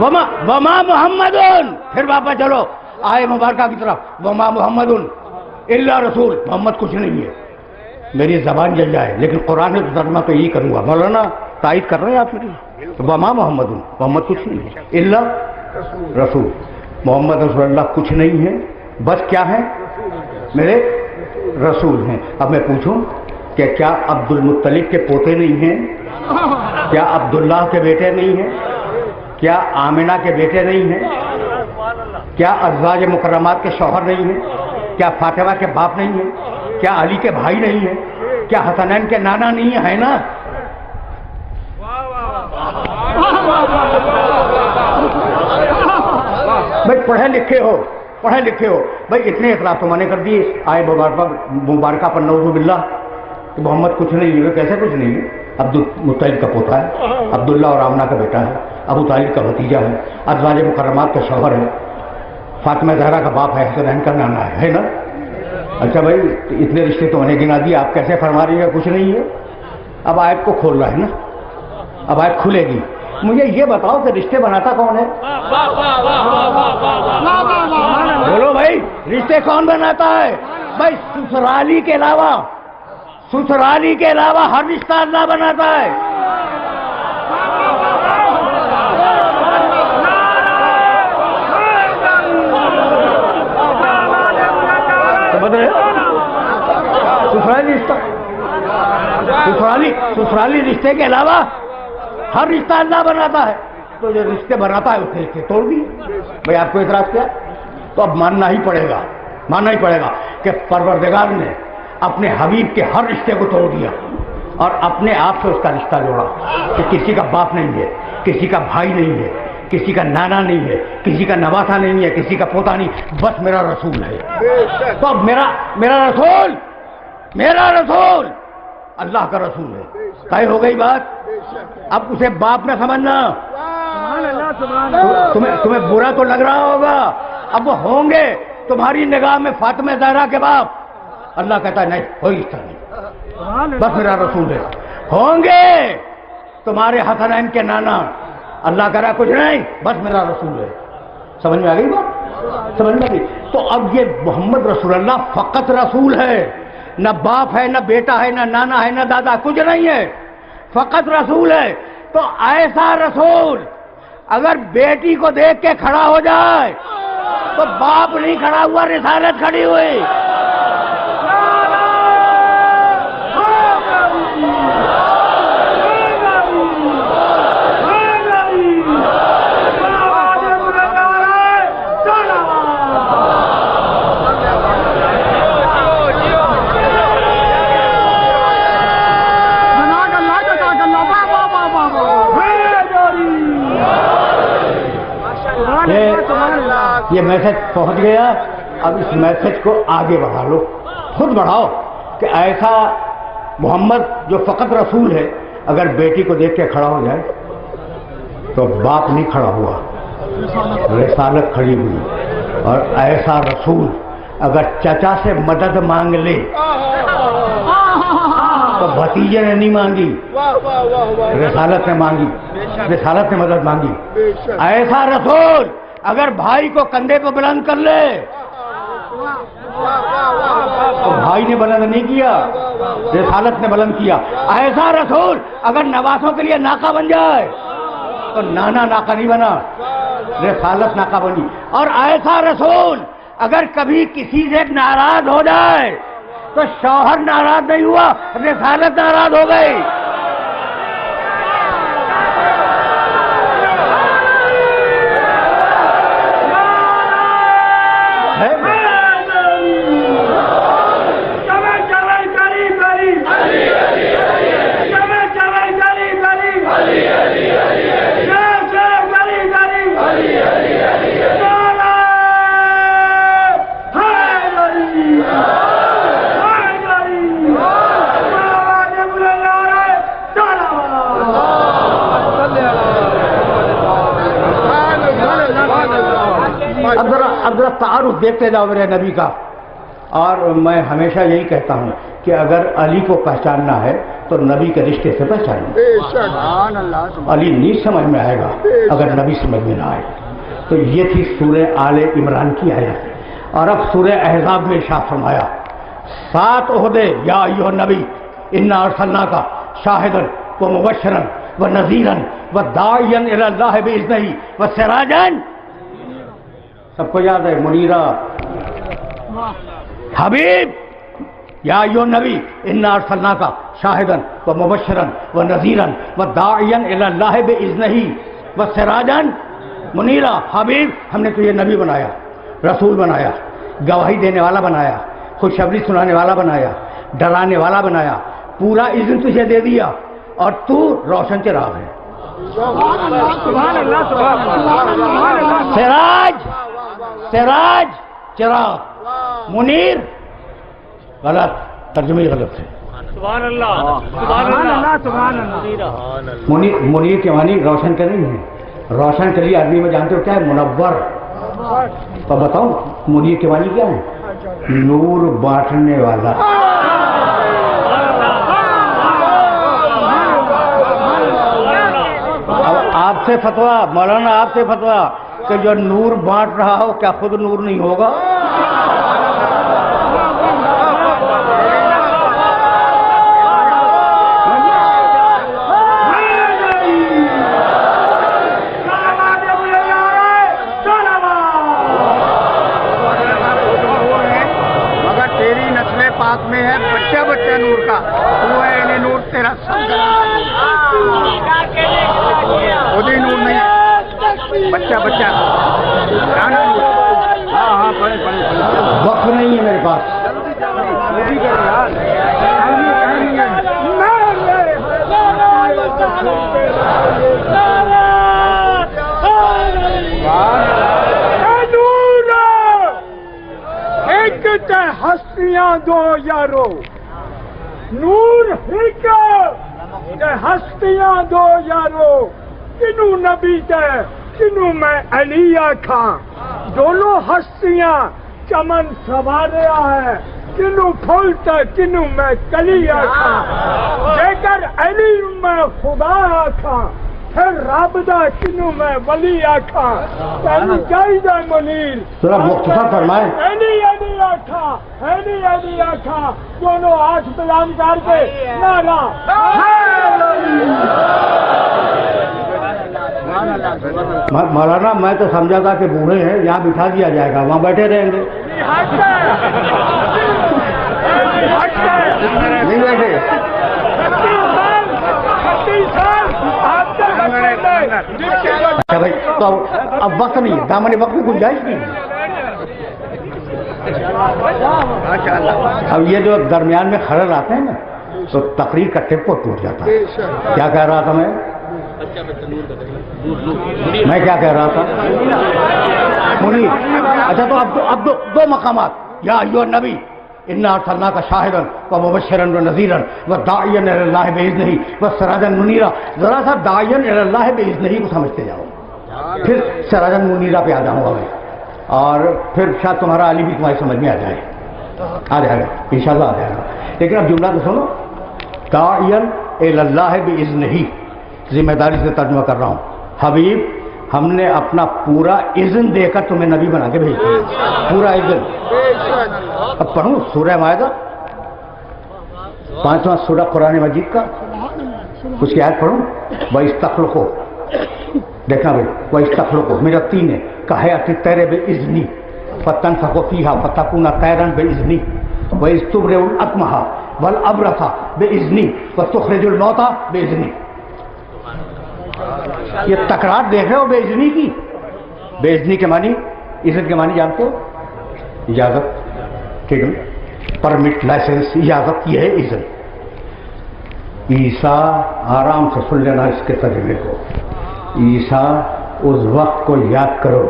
وما محمد، پھر واپس چلو آئے مبارکہ کی طرف، وما محمد الا رسول، محمد کچھ نہیں ہے. میری زبان جل جائے لیکن قرآن ترجمہ تو یہی کروں گا. مولانا تائید کر رہے ہیں آپ میری؟ وما محمد، محمد کچھ نہیں ہے، الا رسول، محمد رسول اللہ کچھ نہیں ہے، بس کیا ہے؟ میرے رسول ہیں. اب میں پوچھوں کہ کیا عبد المطلب کے پوتے نہیں ہیں؟ کیا عبداللہ کے بیٹے نہیں ہیں؟ کیا آمنہ کے بیٹے نہیں ہیں؟ کیا ازواج مکرمات کے شوہر نہیں ہیں؟ کیا فاطمہ کے باپ نہیں ہیں؟ کیا علی کے بھائی نہیں ہیں؟ کیا حسنین کے نانا نہیں ہیں نا؟ بھائی پڑھے لکھے ہو بھائی، اتنے اعتراف تو میں نے کر دیے آئے مبارکہ پر نعوذ باللہ کہ محمد کچھ نہیں ہے. کیسے کچھ نہیں ہے؟ عبد المطلب کا پوتا ہے، عبداللہ اور آمنہ کا بیٹا ہے، ابو طالب کا بھتیجا ہے، ازواج مکرمات کا شوہر ہے، فاطمہ زہرا کا باپ ہے، حسنین کا نانا ہے نا؟ اچھا بھائی اتنے رشتے تو انہیں گنا دیے، آپ کیسے فرما رہی ہیں کچھ نہیں ہے؟ اب آیت کو کھول رہا ہے نا، اب آیت کھلے گی. مجھے یہ بتاؤ کہ رشتے بناتا کون ہے؟ بولو بھائی، رشتے کون بناتا ہے؟ بھائی سسرالی کے علاوہ ہر رشتہ اللہ بناتا ہے. سسرالی رشتے کے علاوہ ہر رشتہ اللہ بناتا ہے. تو جو رشتے بناتا ہے اس نے توڑ دی. بھائی آپ کو اعتراض کیا؟ تو اب ماننا ہی پڑے گا کہ پروردگار نے اپنے حبیب کے ہر رشتے کو توڑ دیا اور اپنے آپ سے اس کا رشتہ جوڑا کہ کسی کا باپ نہیں ہے، کسی کا بھائی نہیں ہے، کسی کا نانا نہیں ہے، کسی کا نواسا نہیں ہے، کسی کا پوتا نہیں، بس میرا رسول ہے. تو اب میرا رسول اللہ کا رسول ہے. طے ہو گئی بات. اب اسے باپ نہ سمجھنا. تمہیں برا تو لگ رہا ہوگا، اب وہ ہوں گے تمہاری نگاہ میں فاطمہ زہرا کے باپ. اللہ کہتا ہے نہیں، کوئی رشتہ نہیں، بس میرا رسول ہے. ہوں گے تمہارے حسنین کے نانا. اللہ کہہ رہا ہے کچھ نہیں، بس میرا رسول ہے. سمجھ میں آ گئی بات؟ سمجھ میں آ گئی. تو اب یہ محمد رسول اللہ فقط رسول ہے، نہ باپ ہے، نہ بیٹا ہے، نہ نانا ہے، نہ دادا، کچھ نہیں ہے، فقط رسول ہے. تو ایسا رسول اگر بیٹی کو دیکھ کے کھڑا ہو جائے تو باپ نہیں کھڑا ہوا، رسالت کھڑی ہوئی. یہ میسج پہنچ گیا. اب اس میسج کو آگے بڑھا لو، خود بڑھاؤ کہ ایسا محمد جو فقط رسول ہے اگر بیٹی کو دیکھ کے کھڑا ہو جائے تو باپ نہیں کھڑا ہوا، رسالت کھڑی ہوئی. اور ایسا رسول اگر چچا سے مدد مانگ لے تو بھتیجے نے نہیں مانگی، رسالت نے مانگی، رسالت نے مدد مانگی. ایسا رسول اگر بھائی کو کندھے پہ بلند کر لے تو بھائی نے بلند نہیں کیا، رسالت نے بلند کیا. ایسا رسول اگر نواسوں کے لیے ناکہ بن جائے تو نانا ناکہ نہیں بنا، رسالت ناکہ بنی. اور ایسا رسول اگر کبھی کسی سے ناراض ہو جائے تو شوہر ناراض نہیں ہوا، رسالت ناراض ہو گئی. اب ذرا تعارف دیکھتے جاؤ میرے نبی کا. اور میں ہمیشہ یہی کہتا ہوں کہ اگر علی کو پہچاننا ہے تو نبی کے رشتے سے پہچانیں گے۔ سبحان اللہ سبحان علی نہیں سمجھ میں آئے گا اگر نبی سمجھ میں نہ آئے۔ تو یہ تھی سورہ آل عمران کی آیت۔ اور اب سورہ احزاب میں ارشاد فرمایا 7 عہدے یا ایھا النبی انا ارسلناک شاہدا ومبشرا ونذیرا وداعیا الی اللہ باذنہ وسراجا، سب کو یاد ہے، منیرا، حبیب، یا ایھا النبی انا ارسلناک شاہدا ومبشرا ونذیرا وداعیا الی اللہ باذنہ وسراجا منیرا۔ حبیب، ہم نے تجھے نبی بنایا، رسول بنایا، گواہی دینے والا بنایا، خوشخبری سنانے والا بنایا، ڈرانے والا بنایا، پورا اذن تجھے دے دیا، اور تو روشن چراغ ہے۔ سبحان اللہ سراج، سراج چراغ، منیر غلط، ترجمے غلط ہے۔ سبحان اللہ سبحان اللہ۔ منیر کے معنی روشن کے نہیں ہے۔ روشن کے لیے عربی میں جانتے ہو کیا ہے؟ منور۔ تو بتاؤ منیر کے معنی کیا ہے؟ نور بانٹنے والا۔ اب آپ سے فتویٰ، مولانا آپ سے فتویٰ کہ جو نور بانٹ رہا ہو کیا خود نور نہیں ہوگا؟ میں ہے بچہ بچہ نور کا، وہ ہے انہیں نور تیرا سب خودی نور نہیں، بچہ بچہ ہاں پڑھے پڑھے وقت نہیں ہے میرے پاس۔ ہستیاں دو یارو، نور ہی کا ہستیاں دو یارو، کنو نبی دے کنو میں علی آکھاں، دونوں ہستیاں چمن سواریا ہے، کنو پھولتا کنو میں کلی آکھاں، جے کر علی میں خدا آکھاں، پھر رب دا کنو میں ولی آکھاں، تینو چاہیے منیر ذرا مختصر فرمائے۔ علی آکھاں، علی آکھاں، دونوں ہاتھ بلند کر کے نعرہ مولانا میں تو سمجھا تھا کہ بوڑھے ہیں یہاں بٹھا دیا جائے گا، وہاں بیٹھے رہیں گے، نہیں بیٹھے۔ اچھا بھائی، تو اب وقت نہیں ہے، دامن وقت میں گنجائش نہیں ہے۔ اب یہ جو درمیان میں خلل آتے ہیں نا تو تقریر کا ٹیمپو ٹوٹ جاتا ہے۔ کیا کہہ رہا تھا میں کیا کہہ رہا تھا؟ منیر۔ اچھا تو اب دو مقامات، یا ایھا النبی انا ارسلناک شاہدا ومبشرا ونذیرا وداعیا الی اللہ باذنہ وسراجا منیرا۔ ذرا سا داعیا الی اللہ باذنہ کو سمجھتے جاؤ، پھر سراجا منیرا پہ آ جاؤں گا میں، اور پھر شاید تمہارا علی بھی تمہاری سمجھ میں آ جائے گا، انشاءاللہ آ جائے گا۔ لیکن اب جملہ تو سنو، داعیا الی اللہ باذنہ، ذمہ داری سے ترجمہ کر رہا ہوں۔ حبیب، ہم نے اپنا پورا اذن دے کر تمہیں نبی بنا کے بھیجا، پورا اذن۔ اب پڑھوں سورہ مائدہ، 5واں سورہ قرآن مجید کا، اس کی آیت پڑھوں۔ وَإِسْتَخْلُقُ، دیکھنا بھائی، وَإِسْتَخْلُقُ میرا 3 ہے، كَحَيَاةِ الطَّيْرِ بِإِذْنِي فَتَنفُخُ فِيهَا فَتَكُونَ طَيْرًا بِإِذْنِي وَإِذْ تُبْرِئُ الْأَكْمَحَ وَالْأَبْرَصَ بِإِذْنِي وَتُخْرِجُ الْمَوْتَى بِإِذْنِي۔ یہ تکرار دیکھ رہے ہو بے اذنی کی؟ بے اذنی کے معنی، اذن کے معنی جانتے ہو؟ اجازت، ٹھیک ہے، پرمٹ، لائسنس، اجازت، یہ ہے اذن۔ عیسیٰ، آرام سے سن لینا اس کے ترجمے کو، عیسیٰ اس وقت کو یاد کرو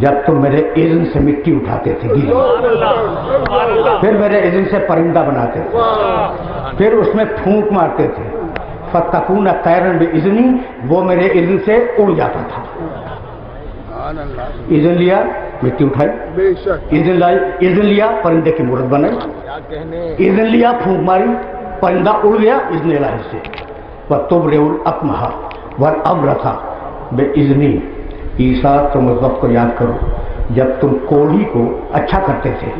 جب تم میرے اذن سے مٹی اٹھاتے تھے، پھر میرے اذن سے پرندہ بناتے تھے، پھر اس میں پھونک مارتے تھے، فتکون طیرا باذنی، وہ میرے اذن سے اڑ جاتا تھا۔ اذن لیا، مٹی اٹھائی، اذن لیا، پرندے کی مورت بنائی، اذن لیا، پھونک ماری، پرندہ اڑ گیا اذن الہی سے، وَتُبْرِئُ الْأَكْمَحَ وَالْأَبْرَصَ بِإِذْنِی۔ عیسیٰ تم اس وقت کو یاد کرو جب تم کوڑھی کو اچھا کرتے تھے،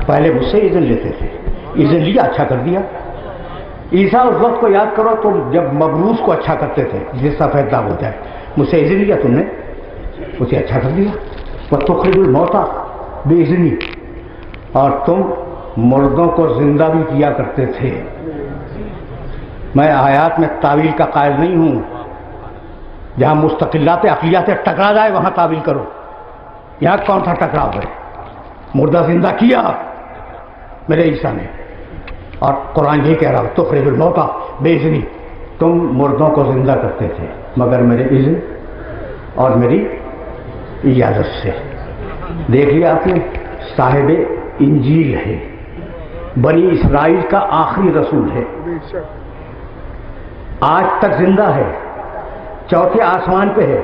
پہلے مجھ سے اذن لیتے تھے، اذن لیا اچھا کر دیا۔ عیسیٰ اس وقت کو یاد کرو تم جب مبعوث کو اچھا کرتے تھے، جس کا پیدا ہوتا ہے، مجھ سے اذن لیا تم نے، اسے اچھا کر دیا۔ وَتُخْرِجُ الْمَوْتَىٰ بِإِذْنِی، اور تم مردوں کو زندہ بھی کیا کرتے تھے۔ میں آیات میں تعویل کا قائل نہیں ہوں، جہاں مستقلات عقلیات ٹکرا جائے وہاں تعویل کرو، یہاں کون سا ٹکراؤ ہے؟ مردہ زندہ کیا میرے عیسیٰ نے، اور قرآن یہی کہہ رہا تخرج الموتیٰ بإذنی، تم مردوں کو زندہ کرتے تھے مگر میرے اذن اور میری اجازت سے۔ دیکھ لیا آپ نے، صاحب انجیل ہے، بنی اسرائیل کا آخری رسول ہے، آج تک زندہ ہے، چوتھے آسمان پہ ہے،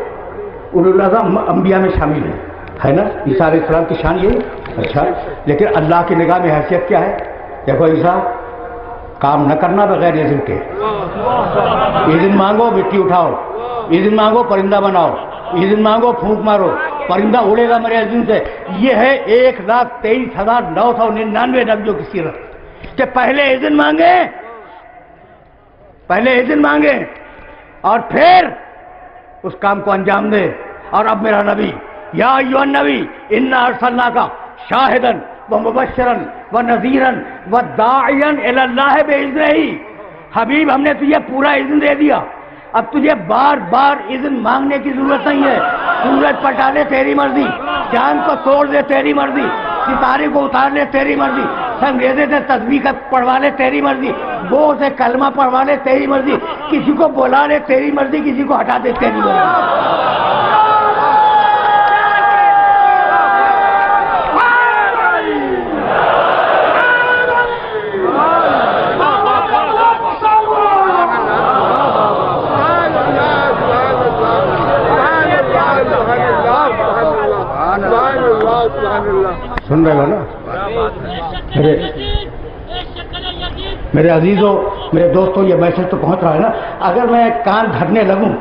اولوالعزم انبیاء میں شامل ہے نا؟ عیسیٰ علیہ السلام کی شان یہ ہے۔ اچھا، لیکن اللہ کی نگاہ میں حیثیت کیا ہے؟ دیکھو عیسیٰ، کام نہ کرنا بغیر اذن کے، اذن مانگو مٹی اٹھاؤ، اذن مانگو پرندہ بناؤ، اذن مانگو پھونک مارو، پرندہ اڑے گا میرے اذن سے۔ یہ ہے 1,23,999 نبیوں کی سیرت کہ پہلے اذن مانگے اور پھر اس کام کو انجام دے۔ اور اب میرا نبی، یا ایھا النبی انا ارسلناک شاہدا ومبشرا ونذیرا وداعیا الی اللہ باذنہ، حبیب ہم نے تجھے پورا اذن دے دیا، اب تجھے بار بار اذن مانگنے کی ضرورت نہیں ہے۔ سورج پلٹا لے تیری مرضی، چاند کو توڑ دے تیری مرضی، ستارے کو اتار لے تیری مرضی، سنگریزے سے تسبیح پڑھوا لے تیری مرضی، گو سے کلمہ پڑھوا لے تیری مرضی، کسی کو بلا لے تیری مرضی، کسی کو ہٹا دے تیری مرضی۔ سن رہے ہو نا میرے عزیزوں، میرے دوستوں، یہ میسج تو پہنچ رہا ہے نا؟ اگر میں کان دھرنے لگوں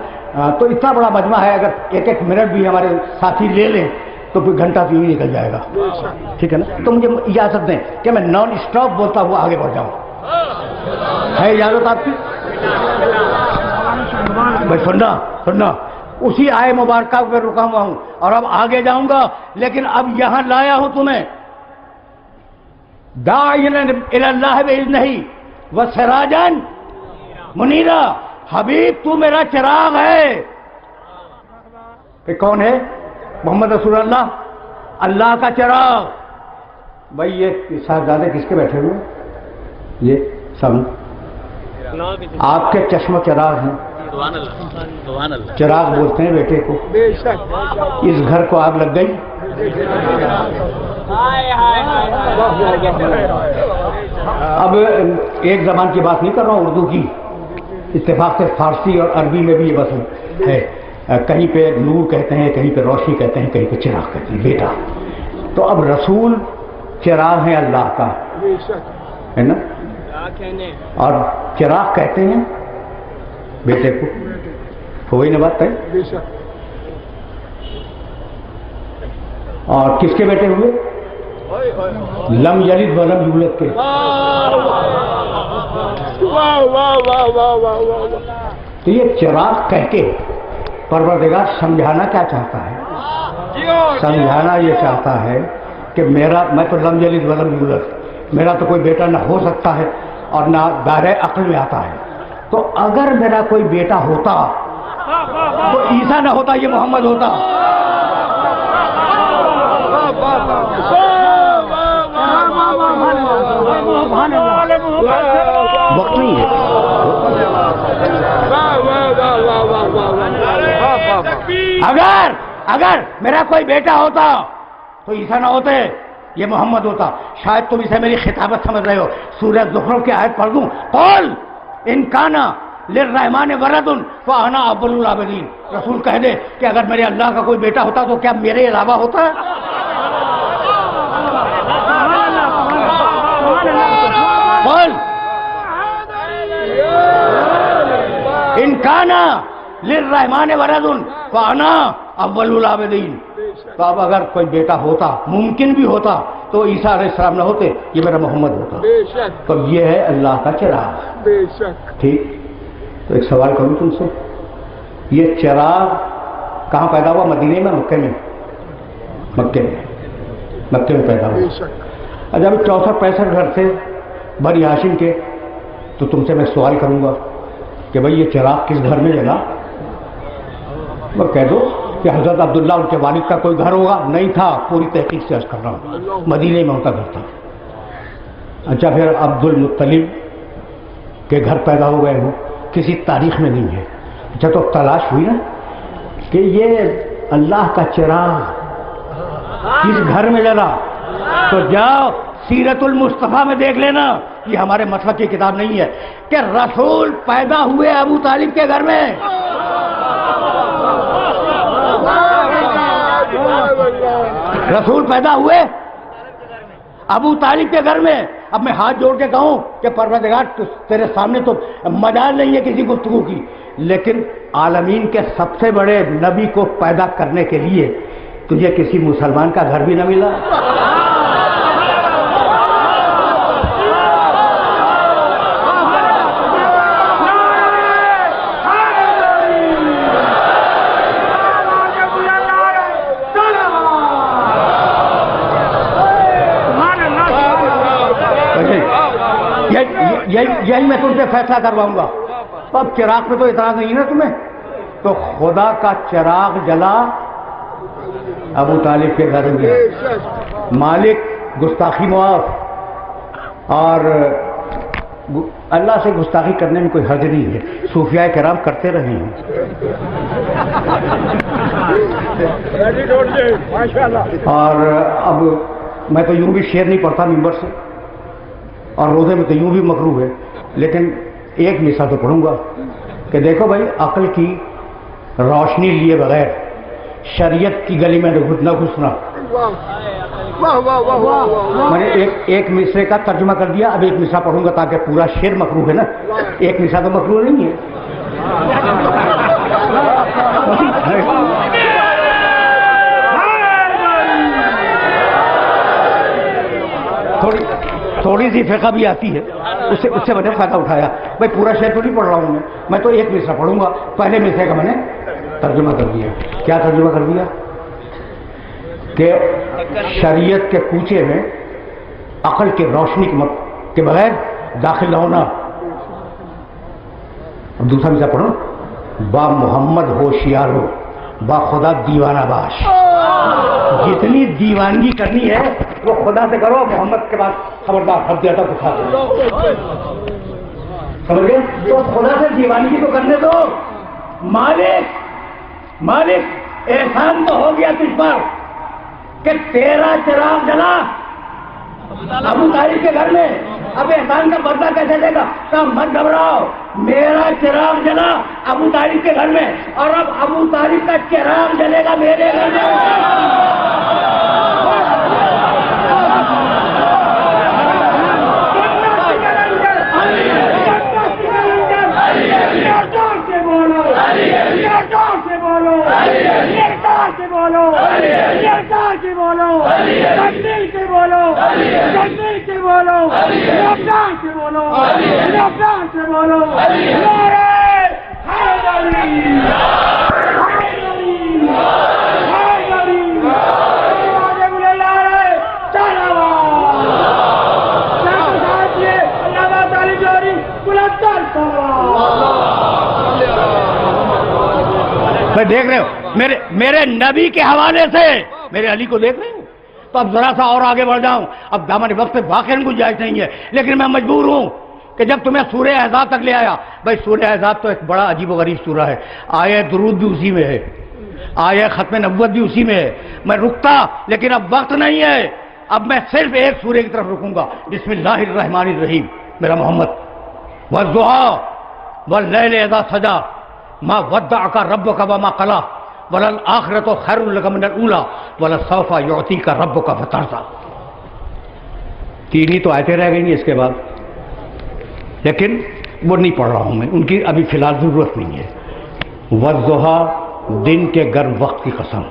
تو اتنا بڑا مجمع ہے، اگر ایک ایک منٹ بھی ہمارے ساتھی لے لیں تو پھر گھنٹہ تو یوں نکل جائے گا، ٹھیک ہے نا؟ تو مجھے اجازت دیں کہ میں نان اسٹاپ بولتا ہوا آگے بڑھ جاؤں، ہے اجازت آپ کی؟ بھائی سننا، اسی آئے مبارکہ پہ رکا ہوا ہوں اور اب آگے جاؤں گا، لیکن اب یہاں لایا ہوں تمہیں داعیا الی اللہ باذنہ وسراجا منیرا۔ حبیب تو میرا چراغ ہے۔ کہ کون ہے؟ محمد رسول اللہ، اللہ کا چراغ۔ بھائی یہ صاحبزادے کس کے بیٹھے ہوئے؟ یہ سب آپ کے چشم و چراغ ہیں۔ چراغ بولتے ہیں بیٹے کو۔ اس گھر کو آگ لگ گئی، اب ایک زبان کی بات نہیں کر رہا ہوں، اردو کی، اتفاق سے فارسی اور عربی میں بھی یہ بس ہے، کہیں پہ نور کہتے ہیں، کہیں پہ روشنی کہتے ہیں، کہیں پہ چراغ کہتے ہیں، بیٹا۔ تو اب رسول چراغ ہے اللہ کا، ہے نا؟ اور چراغ کہتے ہیں بیٹے کو، وہی نا بات ہے۔ اور کس کے بیٹے ہوئے؟ لم یلد ولم یولد کے۔ تو یہ چراغ کہہ کے پروردگار سمجھانا کیا چاہتا ہے؟ سمجھانا یہ چاہتا ہے کہ میں تو لم یلد ولم یولد، میرا تو کوئی بیٹا نہ ہو سکتا ہے اور نہ دائرۂ عقل میں آتا ہے، تو اگر میرا کوئی بیٹا ہوتا تو عیسیٰ نہ ہوتا، یہ محمد ہوتا۔ وقت نہیں ہے۔ اگر میرا کوئی بیٹا ہوتا تو عیسیٰ نہ ہوتے، یہ محمد ہوتا۔ شاید تم اسے میری خطابت سمجھ رہے ہو۔ سورہ زخرف کی آیت پڑھ دوں، قل ان کان للرحمن ولد فانا اول العابدین۔ رسول کہہ دے کہ اگر میرے اللہ کا کوئی بیٹا ہوتا تو کیا میرے علاوہ ہوتا؟ انکانا للرحمن ولد فانا اول العابدین. تو اب اگر کوئی بیٹا ہوتا، ممکن بھی ہوتا، تو عیسیٰ علیہ السلام نہ ہوتے، یہ میرا محمد ہوتا. تو یہ ہے اللہ کا چراغ. ٹھیک. تو ایک سوال کروں تم سے، یہ چراغ کہاں پیدا ہوا؟ مدینے میں، مکے میں؟ مکے میں پیدا ہوا. جب 64-65 گھر تھے بنی ہاشم کے، تو تم سے میں سوال کروں گا کہ بھئی یہ چراغ کس گھر میں جلا؟ میں کہہ دو کہ حضرت عبداللہ ان کے والد کا کوئی گھر ہوگا. نہیں تھا، پوری تحقیق سے عرض کر رہا ہوں، مدینے میں ان کا گھر تھا. اچھا، پھر عبد المطلب کے گھر پیدا ہو گئے ہوں، کسی تاریخ میں نہیں ہے. اچھا، تو تلاش ہوئی نا کہ یہ اللہ کا چراغ کس گھر میں جلا. تو جاؤ سیرت المصطفیٰ میں دیکھ لینا، یہ ہمارے مسلک کی کتاب نہیں ہے، کہ رسول پیدا ہوئے ابو طالب کے گھر میں. رسول پیدا ہوئے ابو طالب کے گھر میں. اب میں ہاتھ جوڑ کے کہوں کہ پروردگار تیرے سامنے تو مجال نہیں ہے کسی گفتگو کی، لیکن عالمین کے سب سے بڑے نبی کو پیدا کرنے کے لیے تجھے کسی مسلمان کا گھر بھی نہ ملا. یہی میں تم سے فیصلہ کرواؤں گا. اب چراغ پہ تو اعتراض نہیں ہے نا تمہیں؟ تو خدا کا چراغ جلا ابو طالب کے گھر میں. مالک گستاخی معاف، اور اللہ سے گستاخی کرنے میں کوئی حرج نہیں ہے، صوفیاء کرام کرتے رہے ہیں. اور اب میں تو یوں بھی شعر نہیں پڑھتا ممبر سے، اور روزے میں تو یوں بھی مکروہ ہے، لیکن ایک مثال تو پڑھوں گا کہ دیکھو بھائی، عقل کی روشنی لیے بغیر شریعت کی گلی میں نہ گھسنا. میں نے ایک مصرے کا ترجمہ کر دیا، اب ایک مصرع پڑھوں گا تاکہ پورا شعر مکروہ ہے نا. ایک مصرع تو مکروہ نہیں ہے. تھوڑی سی فقہ بھی آتی ہے، اس سے میں نے فائدہ اٹھایا. بھائی پورا شعر تو نہیں پڑھ رہا ہوں میں تو ایک مصرع پڑھوں گا. پہلے مصرے کا میں نے ترجمہ کر دیا. کیا ترجمہ کر دیا؟ کہ شریعت کے کوچے میں عقل کی روشنی کے بغیر داخل نہ ہونا. اب دوسرا مصرع پڑھو، با محمد ہوشیار ہو، با خدا دیوانہ باش. جتنی دیوانگی کرنی ہے وہ خدا سے کرو، محمد کے بعد خبردار حد زیادہ اٹھا دو. سمجھ گئے؟ تو خدا سے دیوانگی تو کرنے دو. مالک احسان تو ہو گیا تجھ پر کہ تیرا چراغ جلا ابو طالب کے گھر میں. اب احسان کا بدلہ کیسے دے گا؟ تو مت گھبراؤ، میرا چراغ جلا ابو طالب کے گھر میں، اور اب ابو طالب کا چراغ جلے گا میرے گھر میں. دیکھ رہے ہو میرے نبی کے حوالے سے میرے علی کو دیکھ رہے ہو. تو اب ذرا سا اور آگے بڑھ جاؤں، اب دامن وقت سے واقعی گنجائش نہیں ہے، لیکن میں مجبور ہوں کہ جب تمہیں سورہ احزاب تک لے آیا. بھائی سورہ احزاب تو ایک بڑا عجیب و غریب سورہ ہے. آیہ درود بھی اسی میں ہے، آیہ ختم نبوت بھی اسی میں ہے. میں رکتا، لیکن اب وقت نہیں ہے. اب میں صرف ایک سورہ کی طرف رکوں گا. بسم اللہ الرحمن الرحیم. میرا محمد، والضحیٰ واللیل اذا سجا ما ودعک ربک وما قلی وللآخرۃ خیر لک من الاولی ولسوف یعطیک ربک فترضی. تین ہی تو آیتیں رہ گئی اس کے بعد، لیکن وہ نہیں پڑھ رہا ہوں میں، ان کی ابھی فی الحال ضرورت نہیں ہے. والضحیٰ، دن کے گرم وقت کی قسم.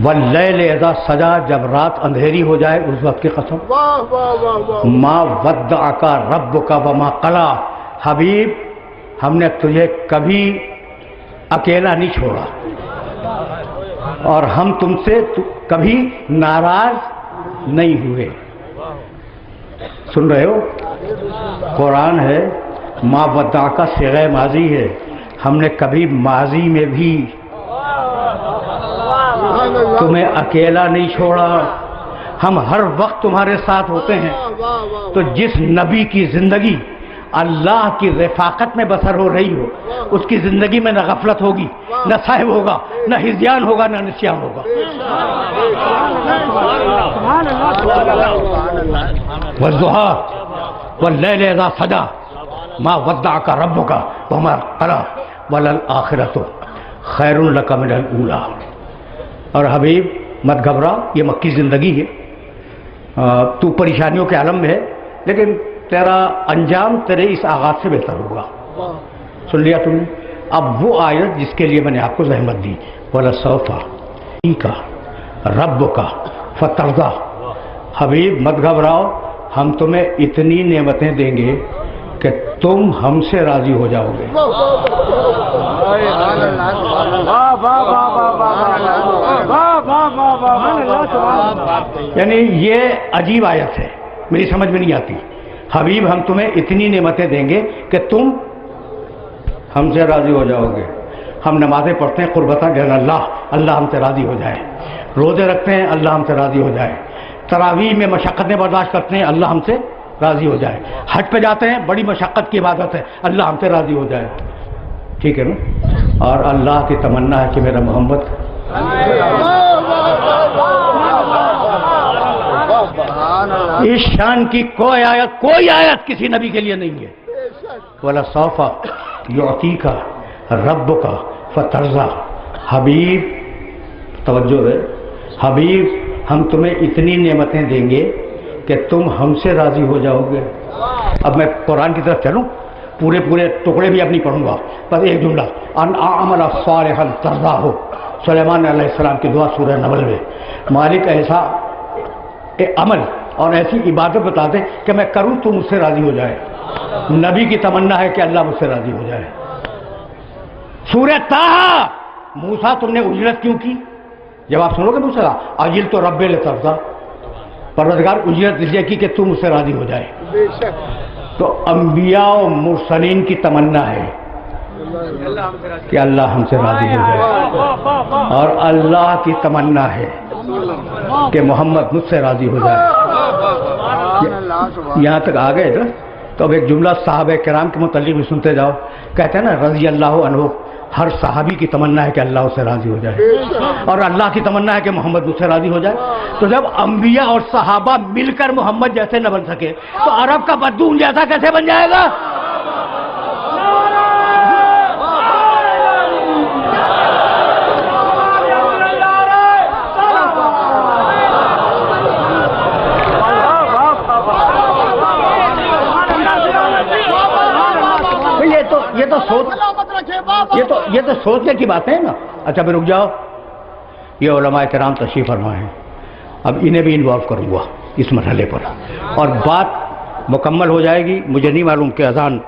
واللیل اذا سجا، جب رات اندھیری ہو جائے اس وقت کی قسم. ما ودعک ربک وما قلی، حبیب ہم نے تجھے کبھی اکیلا نہیں چھوڑا اور ہم تم سے کبھی ناراض نہیں ہوئے. سن رہے ہو؟ قرآن ہے، ما ودعک صیغہ ماضی ہے. ہم نے کبھی ماضی میں بھی تمہیں اکیلا نہیں چھوڑا، ہم ہر وقت تمہارے ساتھ ہوتے ہیں. تو جس نبی کی زندگی اللہ کی رفاقت میں بسر ہو رہی ہو، اس کی زندگی میں نہ غفلت ہوگی، نہ صاحب ہوگا، نہ ہذیان ہوگا، نہ نسیان ہوگا. والضحیٰ واللیل اذا سجا ما ودعک ربک وما قلی وللآخرۃ خیر لک من الاولی. اور حبیب مت گھبرا، یہ مکی زندگی ہے، تو پریشانیوں کے عالم میں ہے، لیکن تیرا انجام تیرے اس آغاز سے بہتر ہوگا. سن لیا تم نے؟ اب وہ آیت جس کے لیے میں نے آپ کو زحمت دی، وَلَسَوْفَ يُعْطِيكَ رَبُّكَ فَتَرْضَىٰ. حبیب مت گھبراؤ، ہم تمہیں اتنی نعمتیں دیں گے کہ تم ہم سے راضی ہو جاؤ گے. یعنی یہ عجیب آیت ہے، میری سمجھ میں نہیں آتی. حبیب ہم تمہیں اتنی نعمتیں دیں گے کہ تم ہم سے راضی ہو جاؤ گے. ہم نمازیں پڑھتے ہیں قربتاً اللہ، اللہ ہم سے راضی ہو جائے. روزے رکھتے ہیں اللہ ہم سے راضی ہو جائے. تراویح میں مشقتیں برداشت کرتے ہیں اللہ ہم سے راضی ہو جائے. حج پہ جاتے ہیں، بڑی مشقت کی عبادت ہے، اللہ ہم سے راضی ہو جائے. ٹھیک ہے نا؟ اور اللہ کی تمنا ہے کہ میرا محمد اس شان کی کوئی آیت کسی نبی کے لیے نہیں ہے. وَلَسَوْفَ يُعْطِيكَ رَبُّكَ فَتَرْضَىٰ. حبیب توجہ ہے، حبیب ہم تمہیں اتنی نعمتیں دیں گے کہ تم ہم سے راضی ہو جاؤ گے. اب میں قرآن کی طرف چلوں، پورے ٹکڑے بھی اب نہیں پڑھوں گا، بس ایک جملہ، ان اعمل صالحا ترضاہ. سلیمان علیہ السلام کی دعا سورہ نمل میں، مالک ایسا عمل اور ایسی عبادت بتا دے کہ میں کروں تو مجھ سے راضی ہو جائے. نبی کی تمنا ہے کہ اللہ مجھ سے راضی ہو جائے. سورہ طٰہٰ، موسیٰ تم نے اجرت کیوں کی؟ جب آپ سنو گے موسیٰ اجل تو رب لترضیٰ، پروردگار اجرت اس لیے کی کہ تم مجھ سے راضی ہو جائے. تو انبیاء و مرسلین کی تمنا ہے کہ اللہ ہم سے راضی ہو جائے، اور اللہ کی تمنا ہے کہ محمد مجھ سے راضی ہو جائے. یہاں تک آ گئے نا؟ تو اب ایک جملہ صحابہ کرام کے متعلق بھی سنتے جاؤ. کہتے ہیں نا رضی اللہ عنہ، ہر صحابی کی تمنا ہے کہ اللہ اس سے راضی ہو جائے، اور اللہ کی تمنا ہے کہ محمد مجھ سے راضی ہو جائے. تو جب انبیاء اور صحابہ مل کر محمد جیسے نہ بن سکے تو عرب کا بدون جیسا کیسے بن جائے گا؟ یہ تو سوچنے کی بات ہے نا. اچھا میں رک جاؤ، یہ علماء کرام تشریف فرما ہے، اب انہیں بھی انوالو کروں گا اس مرحلے پر، اور بات مکمل ہو جائے گی. مجھے نہیں معلوم کہ اذان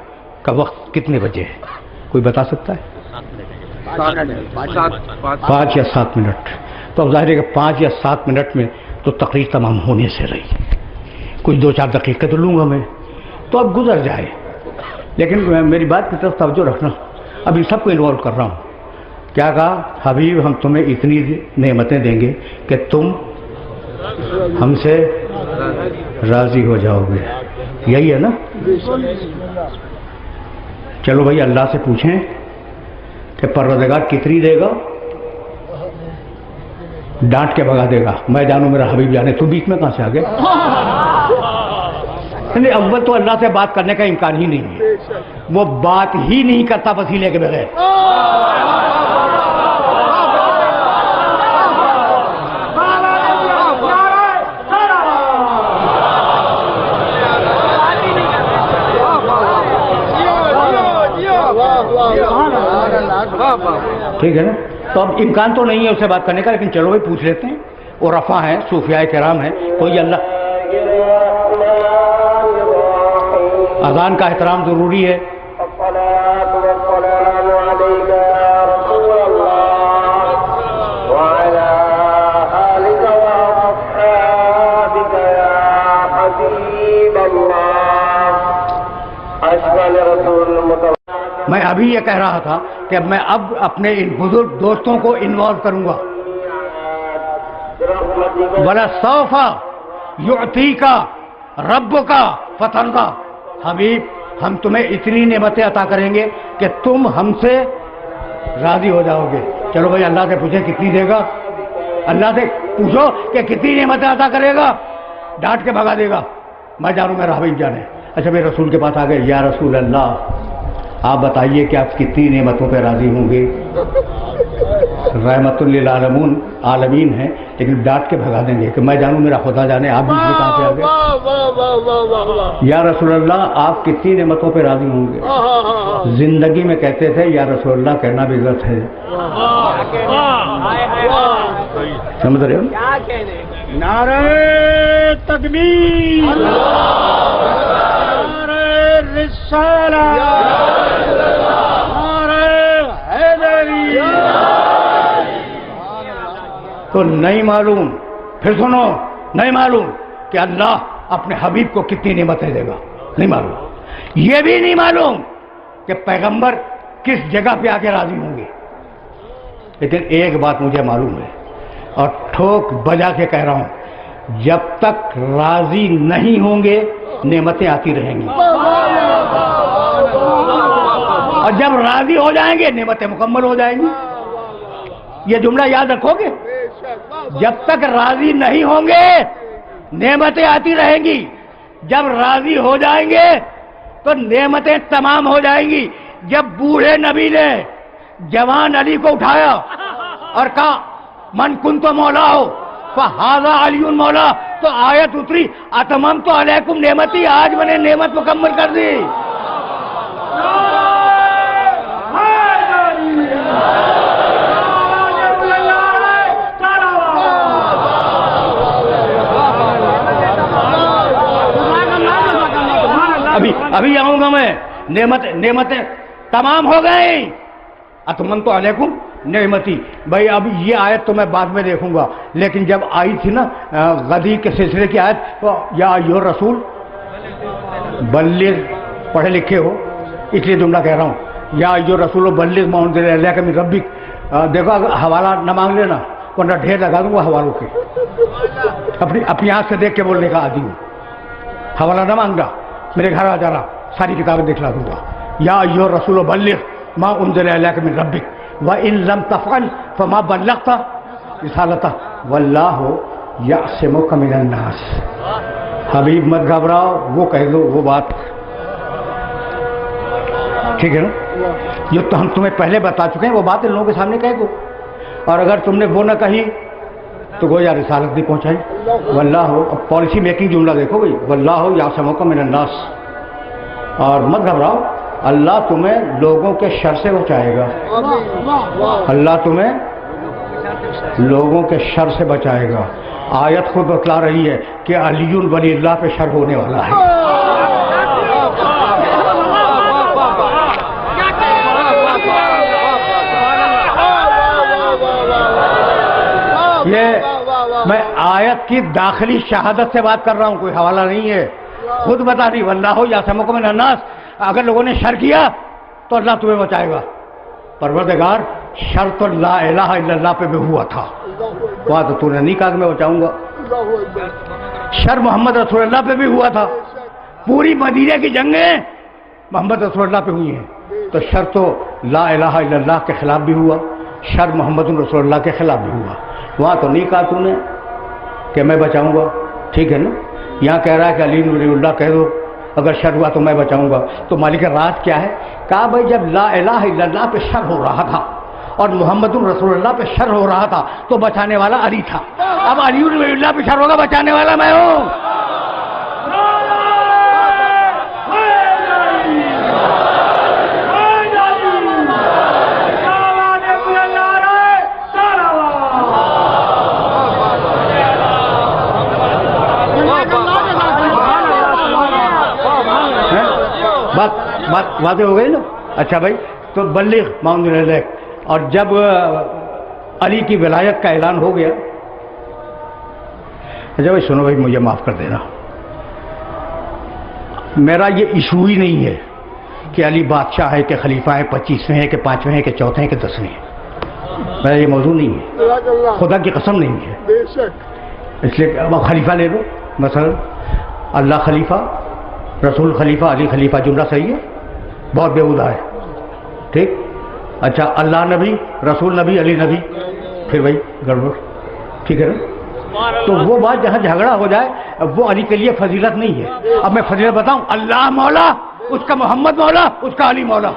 کا وقت کتنے بجے ہے، کوئی بتا سکتا ہے؟ 5 یا 7 منٹ. تو اب ظاہر ہے کہ 5 یا 7 منٹ میں تو تقریر تمام ہونے سے رہی، کچھ 2-4 دقیقے تو لوں گا میں، تو اب گزر جائے. لیکن میری بات کی طرف توجہ رکھنا، ابھی سب کو انوالو کر رہا ہوں. کیا کہا؟ حبیب ہم تمہیں اتنی نعمتیں دیں گے کہ تم ہم سے راضی ہو جاؤ گے. یہی ہے نا؟ چلو بھائی اللہ سے پوچھیں کہ پروردگار کتنی دے گا؟ ڈانٹ کے بھگا دے گا، میں جانوں میرا حبیب جانے، تو بیچ میں کہاں سے آ گیا؟ اول تو اللہ سے بات کرنے کا امکان ہی نہیں ہے، وہ بات ہی نہیں کرتا وسیلے کے بغیر. ٹھیک ہے نا؟ تو اب امکان تو نہیں ہے اسے بات کرنے کا، لیکن چلو بھائی پوچھ لیتے ہیں. اور رفع ہیں، صوفیاء کرام ہیں، کوئی اللہ اذان کا احترام ضروری ہے. میں ابھی یہ کہہ رہا تھا کہ میں اب اپنے ان بزرگ دوستوں کو انوالو کروں گا. وَلَسَوْفَ يُعْطِيكَ رَبُّكَ فَتَرْضَىٰ. حبیب ہم تمہیں اتنی نعمتیں عطا کریں گے کہ تم ہم سے راضی ہو جاؤ گے. چلو بھائی اللہ سے پوچھیں کتنی دے گا، اللہ سے پوچھو کہ کتنی نعمتیں عطا کرے گا، ڈانٹ کے بھگا دے گا. میں جانوں میرا حبیب جانے. اچھا میرے رسول کے پاس آ گئے، یا رسول اللہ آپ بتائیے کہ آپ کتنی نعمتوں پہ راضی ہوں گے. رحمت للعالمین عالمین ہیں، لیکن ڈانٹ کے بھگا دیں گے کہ میں جانوں میرا خدا جانے. آپ بھی کہاں پہ آ گئے؟ یا رسول اللہ آپ کتنی نعمتوں پہ راضی ہوں گے؟ زندگی میں کہتے تھے یا رسول اللہ، کہنا بھی غلط ہے. سمجھ رہے ہو؟ نعرہ تکبیر، نعرہ رسالہ، نعرہ حیدری. تو نہیں معلوم، پھر سنو، نہیں معلوم کہ اللہ اپنے حبیب کو کتنی نعمتیں دے گا. نہیں معلوم. یہ بھی نہیں معلوم کہ پیغمبر کس جگہ پہ آ کے راضی ہوں گے. لیکن ایک بات مجھے معلوم ہے اور ٹھوک بجا کے کہہ رہا ہوں، جب تک راضی نہیں ہوں گے نعمتیں آتی رہیں گی، اور جب راضی ہو جائیں گے نعمتیں مکمل ہو جائیں گی. یہ جملہ یاد رکھو گے، جب تک راضی نہیں ہوں گے نعمتیں آتی رہیں گی، جب راضی ہو جائیں گے تو نعمتیں تمام ہو جائیں گی. جب بوڑھے نبی نے جوان علی کو اٹھایا اور کہا من کنت مولا ہو فہذا علی مولا، تو آیت اتری اتممت علیکم نعمتی، آج میں نے نعمت مکمل کر دی. ابھی آؤں گا میں. نعمتیں تمام ہو گئی. اتممت علیکم نعمتی. بھائی اب یہ آیت تو میں بعد میں دیکھوں گا، لیکن جب آئی تھی نا غدیر کے سلسلے کی آیت، تو یا ایھا رسول بلغ، پڑھے لکھے ہو اس لیے جملہ کہہ رہا ہوں، یا ایھا رسول بلغ ما انزل الیک من ربک. دیکھو اگر حوالہ نہ مانگ لینا ورنہ ڈھیر لگا دوں گا حوالوں کے. اپنی آنکھ سے دیکھ کے بولنے کا عادی ہوں. حوالہ نہ مانگا، میرے گھر آ جانا، ساری کتابیں دکھلا دوں گا. یا ایھا الرسول بلغ ما انزل الیک من ربک وان لم تفعل فما بلغت رسالتہ واللہ یعصمک من الناس. حبیب مت گھبراؤ، وہ کہہ دو وہ بات، ٹھیک ہے نا؟ جو تو ہم تمہیں پہلے بتا چکے ہیں وہ بات ان لوگوں کے سامنے کہہ دو. اور اگر تم نے وہ نہ کہی تو گویا رسالت نہیں پہنچائی. واللہ، اب پالیسی میکنگ جملہ دیکھو بھائی، واللہ یعصمک من الناس. اور مت گھبراؤ، اللہ تمہیں لوگوں کے شر سے بچائے گا. اللہ تمہیں لوگوں کے شر سے بچائے گا. آیت خود بتلا رہی ہے کہ علی ولی اللہ پہ شر ہونے والا ہے. یہ میں آیت کی داخلی شہادت سے بات کر رہا ہوں، کوئی حوالہ نہیں ہے. خود بتا رہی واللہ یعصمک من الناس. اگر لوگوں نے شر کیا تو اللہ تمہیں بچائے گا. پروردگار شر تو لا الہ الا اللہ پہ بھی ہوا تھا، وہاں تو نے نہیں کہا کہ میں بچاؤں گا. شر محمد رسول اللہ پہ بھی ہوا تھا. پوری مدینہ کی جنگیں محمد رسول اللہ پہ ہوئی ہیں، تو شر تو لا الہ الا اللہ کے خلاف بھی ہوا، شر محمد رسول اللہ کے خلاف بھی ہوا. وہاں تو نہیں کہا تو نے کہ میں بچاؤں گا. ٹھیک ہے نا؟ یہاں کہہ رہا ہے کہ علی ولی اللہ کہہ دو، اگر شر ہوا تو میں بچاؤں گا. تو مالک راز کیا ہے؟ کہا بھائی جب لا الہ الا اللہ پہ شر ہو رہا تھا اور محمد رسول اللہ پہ شر ہو رہا تھا تو بچانے والا علی تھا. اب علی ولی اللہ پہ شر ہوگا، بچانے والا میں ہوں. واضح ہو گئی نا؟ اچھا بھائی، تو بلغ معاون الیک، اور جب علی کی ولایت کا اعلان ہو گیا، اچھا بھائی سنو بھائی، مجھے معاف کر دینا، میرا یہ ایشو ہی نہیں ہے کہ علی بادشاہ ہے کہ خلیفہ ہے، 25ویں ہے کہ 5ویں ہے کہ 4تھے ہیں کہ 10ویں ہے، میرا یہ موضوع نہیں ہے، خدا کی قسم نہیں ہے۔ بے شک اس لیے اب خلیفہ لے لو، مثلا اللہ خلیفہ، رسول خلیفہ، علی خلیفہ، جملہ صحیح ہے؟ بہت بےہودہ ہے، ٹھیک؟ اچھا اللہ نبی، رسول نبی، علی نبی، پھر بھائی گڑبڑ، ٹھیک ہے نا؟ تو وہ بات جہاں جھگڑا ہو جائے وہ علی کے لیے فضیلت نہیں ہے۔ اب میں فضیلت بتاؤں، اللہ مولا، اس کا محمد مولا، اس کا علی مولا۔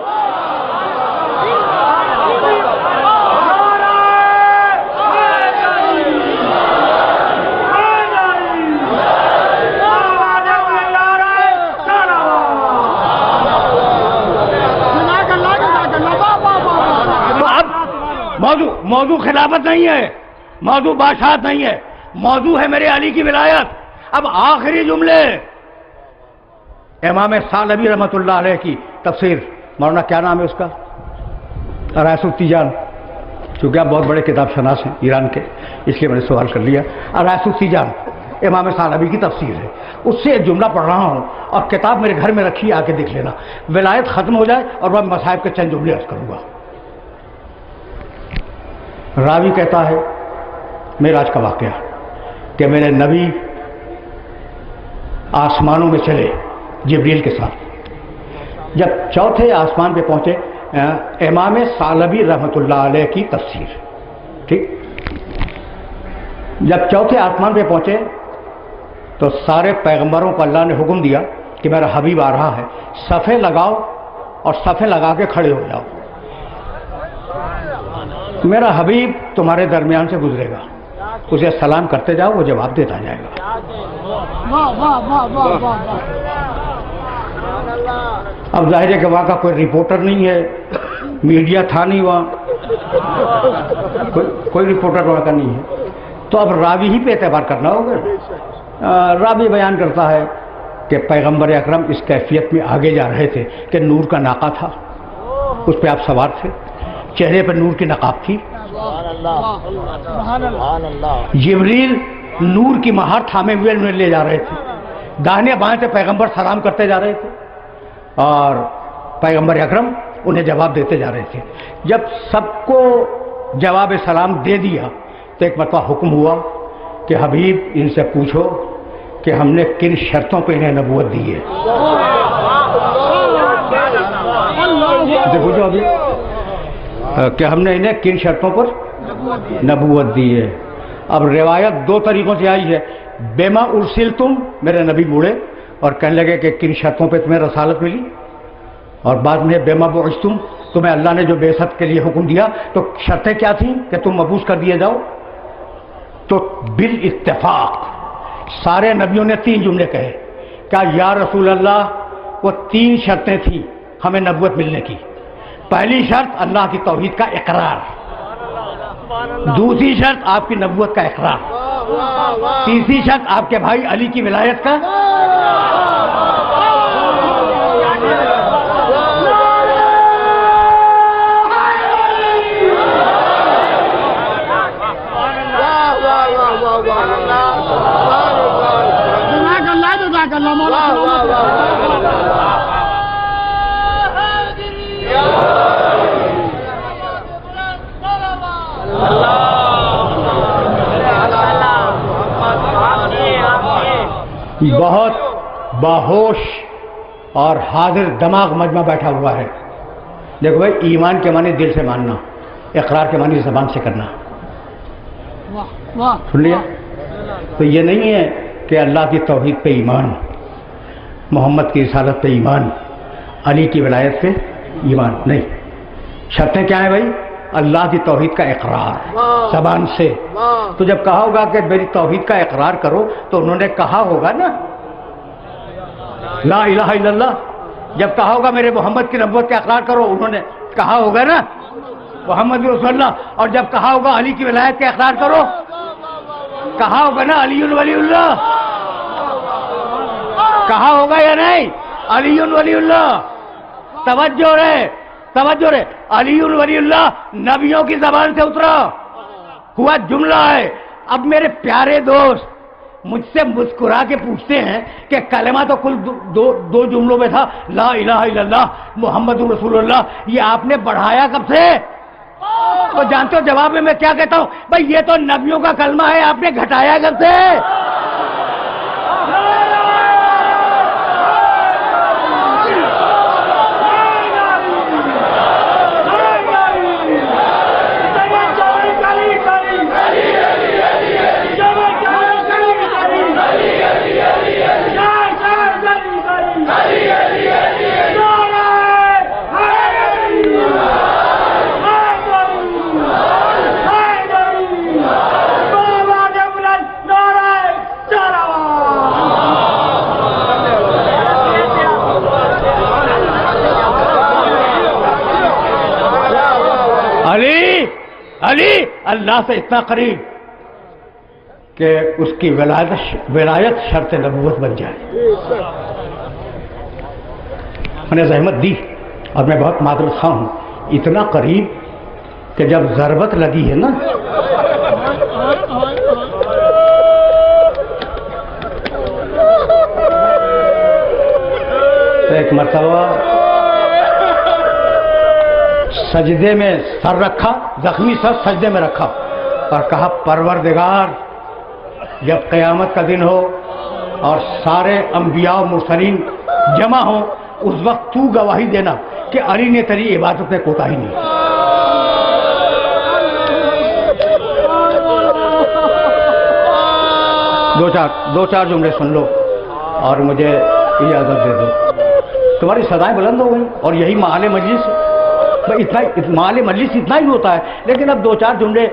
موضوع خلافت نہیں ہے، موضوع بادشاہت نہیں ہے، موضوع ہے میرے علی کی ولایت۔ اب آخری جملے امام ثعلبی رحمۃ اللہ علیہ کی تفسیر، مولانا کیا نام ہے اس کا؟ رائس التیجان، چونکہ آپ بہت بڑے کتاب شناس ہیں ایران کے، اس لیے میں نے سوال کر لیا۔ رائس التیجان امام ثعلبی کی تفسیر ہے، اس سے ایک جملہ پڑھ رہا ہوں، اور کتاب میرے گھر میں رکھی، آ کے دیکھ لینا۔ ولایت ختم ہو جائے اور میں مصائب کے چند جملے عرض کروں گا۔ راوی کہتا ہے معراج کا واقعہ کہ میرے نبی آسمانوں میں چلے جبریل کے ساتھ، جب چوتھے آسمان پہ پہنچے، امام ثعلبی رحمۃ اللہ علیہ کی تفسیر، ٹھیک؟ جب چوتھے آسمان پہ پہنچے تو سارے پیغمبروں کو اللہ نے حکم دیا کہ میرا حبیب آ رہا ہے، صفیں لگاؤ اور صفیں لگا کے کھڑے ہو جاؤ، میرا حبیب تمہارے درمیان سے گزرے گا، اسے سلام کرتے جاؤ، وہ جواب دیتا جائے گا۔ اب ظاہر ہے کہ وہاں کا کوئی رپورٹر نہیں ہے، میڈیا تھا نہیں وہاں، کوئی رپورٹر وہاں کا نہیں ہے، تو اب راوی ہی پہ اعتبار کرنا ہوگا۔ راوی بیان کرتا ہے کہ پیغمبر اکرم اس کیفیت میں آگے جا رہے تھے کہ نور کا ناقہ تھا، اس پہ آپ سوار تھے، چہرے پر نور کی نقاب تھی، جبریل نور کی مہار تھامے ہوئے انہیں لے جا رہے تھے، داہنے بائیں سے پیغمبر سلام کرتے جا رہے تھے اور پیغمبر اکرم انہیں جواب دیتے جا رہے تھے۔ جب سب کو جواب سلام دے دیا تو ایک مرتبہ حکم ہوا کہ حبیب ان سے پوچھو کہ ہم نے کن شرطوں پہ انہیں نبوت دی ہے۔ پوچھو ابھی کہ ہم نے انہیں کن شرطوں پر نبوت دی ہے۔ اب روایت دو طریقوں سے آئی ہے، بیما ارسلتم، میرے نبی بوڑھے اور کہنے لگے کہ کن شرطوں پہ تمہیں رسالت ملی، اور بعد میں بیما بعثتم، تمہیں اللہ نے جو بعثت کے لیے حکم دیا تو شرطیں کیا تھیں کہ تم مبعوث کر دیے جاؤ۔ تو بالاتفاق سارے نبیوں نے 3 جملے کہے، کہا یا رسول اللہ وہ 3 شرطیں تھیں ہمیں نبوت ملنے کی۔ پہلی شرط اللہ کی توحید کا اقرار، دوسری شرط آپ کی نبوت کا اقرار، تیسری شرط آپ کے بھائی علی کی ولایت کا۔ بہت باہوش اور حاضر دماغ مجمع بیٹھا ہوا ہے۔ دیکھو بھائی، ایمان کے معنی دل سے ماننا، اقرار کے معنی زبان سے کرنا، سن لیا؟ تو یہ نہیں ہے کہ اللہ کی توحید پہ ایمان، محمد کی رسالت پہ ایمان، علی کی ولایت پہ ایمان نہیں۔ شرطیں کیا ہیں بھائی؟ اللہ کی توحید کا اقرار زبان سے۔ تو جب کہا ہوگا کہ میری توحید کا اقرار کرو تو انہوں نے کہا ہوگا نا لا الہ الا اللہ، جب کہا ہوگا میرے محمد کی نبوت کا اقرار کرو انہوں نے کہا ہوگا نا محمد رسول اللہ، اور جب کہا ہوگا علی کی ولایت کا اقرار کرو کہا ہوگا نا علی ولی اللہ، کہا ہوگا یا نہیں؟ علی ولی اللہ۔ توجہ رہے علی ولی اللہ نبیوں کی زبان سے اترا ہوا جملہ ہے. اب میرے پیارے دوست مجھ سے مسکرا کے پوچھتے ہیں کہ کلمہ تو کل دو جملوں میں تھا، لا الہ الا اللہ محمد رسول اللہ، یہ آپ نے بڑھایا کب سے؟ تو جانتے ہو جواب میں کیا کہتا ہوں؟ بھائی یہ تو نبیوں کا کلمہ ہے، آپ نے گھٹایا کب سے؟ علی اللہ سے اتنا قریب کہ اس کی ولایت شرط نبوت بن جائے. میں نے زحمت دی اور میں بہت معذرت خواہ ہوں، اتنا قریب کہ جب ضربت لگی ہے نا تو ایک مرتبہ سجدے میں سر رکھا، زخمی سر سجدے میں رکھا اور کہا پروردگار جب قیامت کا دن ہو اور سارے انبیاء و مرسلین جمع ہوں اس وقت تو گواہی دینا کہ علی نے تیری عبادت میں کوتاہی نہیں. دو چار جملے سن لو اور مجھے اجازت دے دو. تمہاری سدائیں بلند ہو گئی اور یہی محل مجلس محل مجلس اتنا ہی ہوتا ہے، لیکن اب دو چار جملے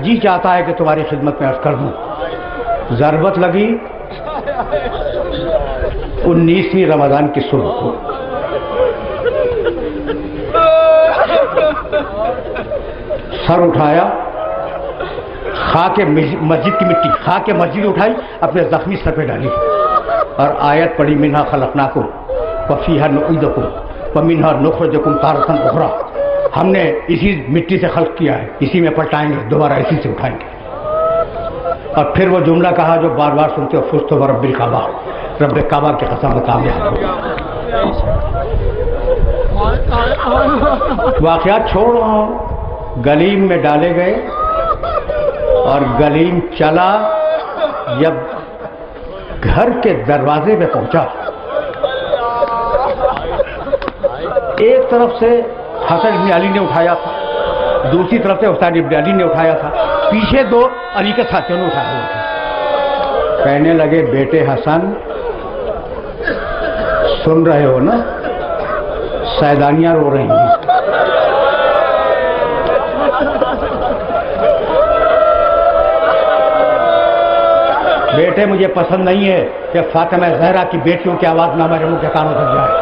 جی چاہتا ہے کہ تمہاری خدمت میں عرض کر دوں. ضربت لگی 19ویں رمضان کی صبح کو. سر اٹھایا، خاک مسجد کی مٹی خاک مسجد اٹھائی اپنے زخمی سر پہ ڈالی اور آیت پڑھی منہا خلقناکم وفیہا نعیدکم ومنہا نخرجکم تارۃ اخری. ہم نے اسی مٹی سے خلق کیا ہے، اسی میں پلٹائیں گے، دوبارہ اسی سے اٹھائیں گے. اور پھر وہ جملہ کہا جو بار بار سنتے ہو، فزت برب الکعبہ، رب کعبہ کی قسم کامیاب ہو. واقعات چھوڑ رہا ہوں. گلیم میں ڈالے گئے اور گلیم چلا. جب گھر کے دروازے پہ پہنچا ایک طرف سے حسن ابن علی نے اٹھایا تھا، دوسری طرف سے حسین ابن علی نے اٹھایا تھا، پیچھے دو علی کے ساتھیوں نے اٹھایا ہوا تھا. کہنے لگے بیٹے حسن سن رہے ہو نا، سیدانیاں رو رہی ہیں. بیٹے مجھے پسند نہیں ہے کہ فاطمہ زہرا کی بیٹیوں کی آواز نہ میرے منہ کے کانوں تک جائے،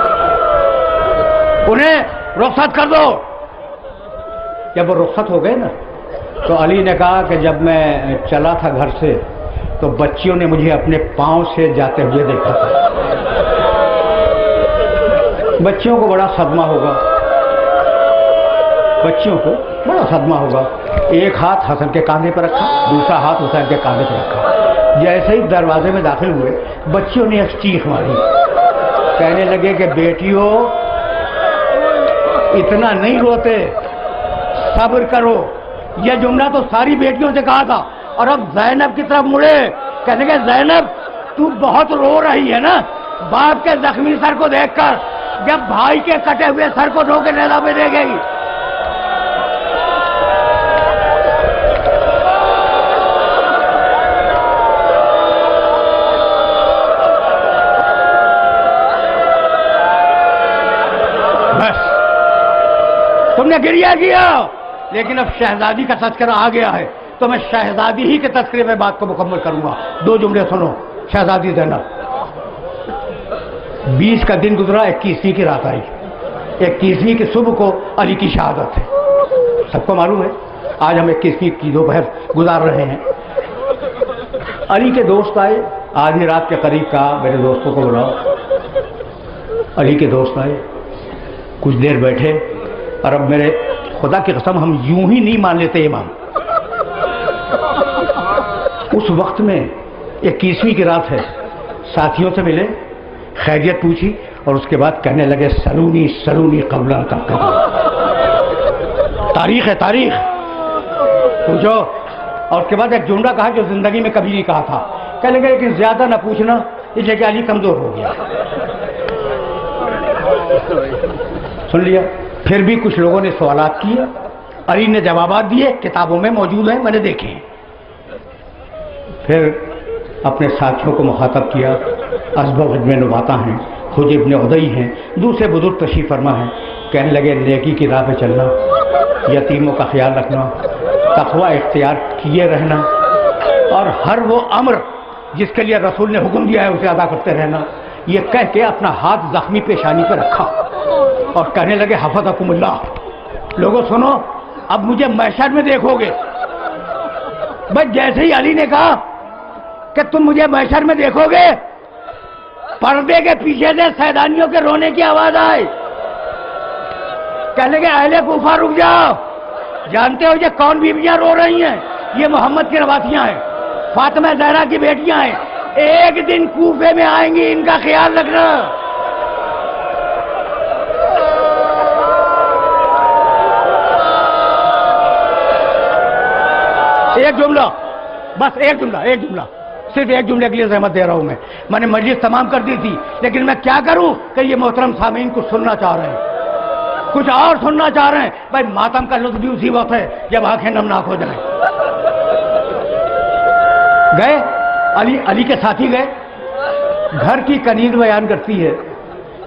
انہیں رخصت کر دو. جب وہ رخصت ہو گئے نا تو علی نے کہا کہ جب میں چلا تھا گھر سے تو بچیوں نے مجھے اپنے پاؤں سے جاتے ہوئے دیکھا تھا. بچیوں کو بڑا صدمہ ہوگا، بچیوں کو بڑا صدمہ ہوگا. ایک ہاتھ حسن کے کاندھے پر رکھا، دوسرا ہاتھ حسین کے کاندھے پر رکھا. جیسے ہی دروازے میں داخل ہوئے بچیوں نے ایک چیخ ماری، کہنے لگے کہ بیٹیوں اتنا نہیں روتے، صبر کرو. یہ جملہ تو ساری بیٹیوں سے کہا تھا. اور اب زینب کی طرف مڑے، کہنے لگے زینب تو بہت رو رہی ہے نا باپ کے زخمی سر کو دیکھ کر، جب بھائی کے کٹے ہوئے سر کو دھو کے نیزہ پہ دے گئی. تم نے گریہ کیا، لیکن اب شہزادی کا تذکرہ آ گیا ہے تو میں شہزادی ہی کے تذکرے میں بات کو مکمل کروں گا. دو جملے سنو. شہزادی زینب 20 کا دن گزرا، 21ویں کی رات آئی. 21ویں کی صبح کو علی کی شہادت ہے. سب کو معلوم ہے آج ہم 21ویں کی دوپہر گزار رہے ہیں. علی کے دوست آئے، آدھی رات کے قریب کہا میرے دوستوں کو بلاؤ. علی کے دوست آئے، کچھ دیر بیٹھے اور اب میرے خدا کی قسم ہم یوں ہی نہیں مان لیتے امام. اس وقت میں 21ویں کی رات ہے. ساتھیوں سے ملے, خیریت پوچھی اور اس کے بعد کہنے لگے سلونی سلونی قبلہ تک. تاریخ ہے تاریخ, پوچھو. اور اس کے بعد ایک جملہ کہا جو زندگی میں کبھی نہیں کہا تھا. کہنے لگے کہ زیادہ نہ پوچھنا اس لیے کہ علی کمزور ہو گیا. سن لیا. پھر بھی کچھ لوگوں نے سوالات کیے, علی نے جوابات دیے, کتابوں میں موجود ہیں, میں نے دیکھے. پھر اپنے ساتھیوں کو مخاطب کیا. اسبغ ابن نباتہ ہیں, حجر ابن عدی ہیں, دوسرے بزرگ تشریف فرما ہیں. کہنے لگے نیکی کی راہ پہ چلنا, یتیموں کا خیال رکھنا, تقوی اختیار کیے رہنا, اور ہر وہ امر جس کے لیے رسول نے حکم دیا ہے اسے ادا کرتے رہنا. یہ کہہ کے اپنا ہاتھ زخمی پیشانی پہ رکھا اور کہنے لگے حفظکم اللہ. لوگوں سنو, اب مجھے محشر میں دیکھو گے. بس جیسے ہی علی نے کہا کہ تم مجھے محشر میں دیکھو گے, پردے کے پیچھے سے سیدانیوں کے رونے کی آواز آئی. کہنے لگے اہل کوفہ رک جاؤ, جانتے ہو یہ کون بیویاں رو رہی ہیں؟ یہ محمد کی نواسیاں ہیں, فاطمہ زہرا کی بیٹیاں ہیں. ایک دن کوفے میں آئیں گی, ان کا خیال رکھنا. ایک جملہ, بس ایک جملہ, صرف ایک جملے کے لیے زحمت دے رہا ہوں. میں نے مجلس تمام کر دی تھی, لیکن میں کیا کروں کہ یہ محترم سامعین کچھ سننا چاہ رہے ہیں, کچھ اور سننا چاہ رہے ہیں. بھائی ماتم کا لطف بھی اسی وقت ہے جب آنکھیں نمناک ہو جائیں. گئے علی کے ساتھی گئے. گھر کی کنیز بیان کرتی ہے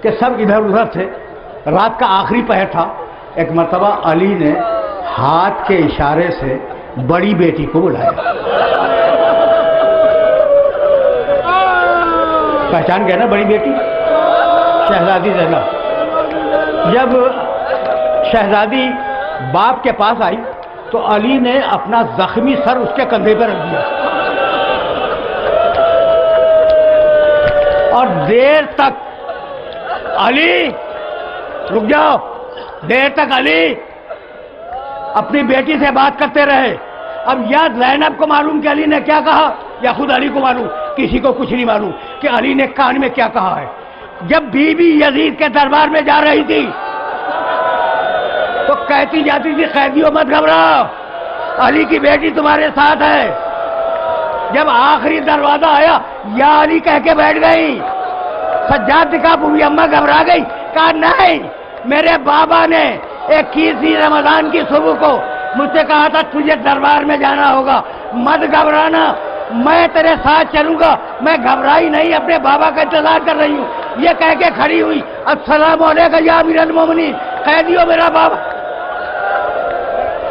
کہ سب ادھر ادھر تھے. رات کا آخری پہر تھا. ایک مرتبہ علی نے ہاتھ کے اشارے سے بڑی بیٹی کو بلایا. پہچان گئے نا بڑی بیٹی, شہزادی زینب. جب شہزادی باپ کے پاس آئی تو علی نے اپنا زخمی سر اس کے کندھے پہ رکھ دیا اور دیر تک علی رک جاؤ, دیر تک علی اپنی بیٹی سے بات کرتے رہے. اب یا زینب کو معلوم کہ علی نے کیا کہا, یا خود علی کو معلوم, کسی کو کچھ نہیں معلوم کہ علی نے کان میں کیا کہا ہے. جب بی بی یزید کے دربار میں جا رہی تھی تو کہتی جاتی تھی قیدیوں مت گھبراؤ, علی کی بیٹی تمہارے ساتھ ہے. جب آخری دروازہ آیا یا علی کہہ کے بیٹھ گئی. سجاد دکھا بوڑھی اماں گھبرا گئی, کہا نہیں, میرے بابا نے 21 رمضان کی صبح کو مجھ سے کہا تھا تجھے دربار میں جانا ہوگا, مت گھبرانا, میں تیرے ساتھ چلوں گا. میں گھبرائی نہیں, اپنے بابا کا انتظار کر رہی ہوں. یہ کہہ کے کھڑی ہوئی, السلام علیکم یا امیر المومنین. قیدیوں میرا بابا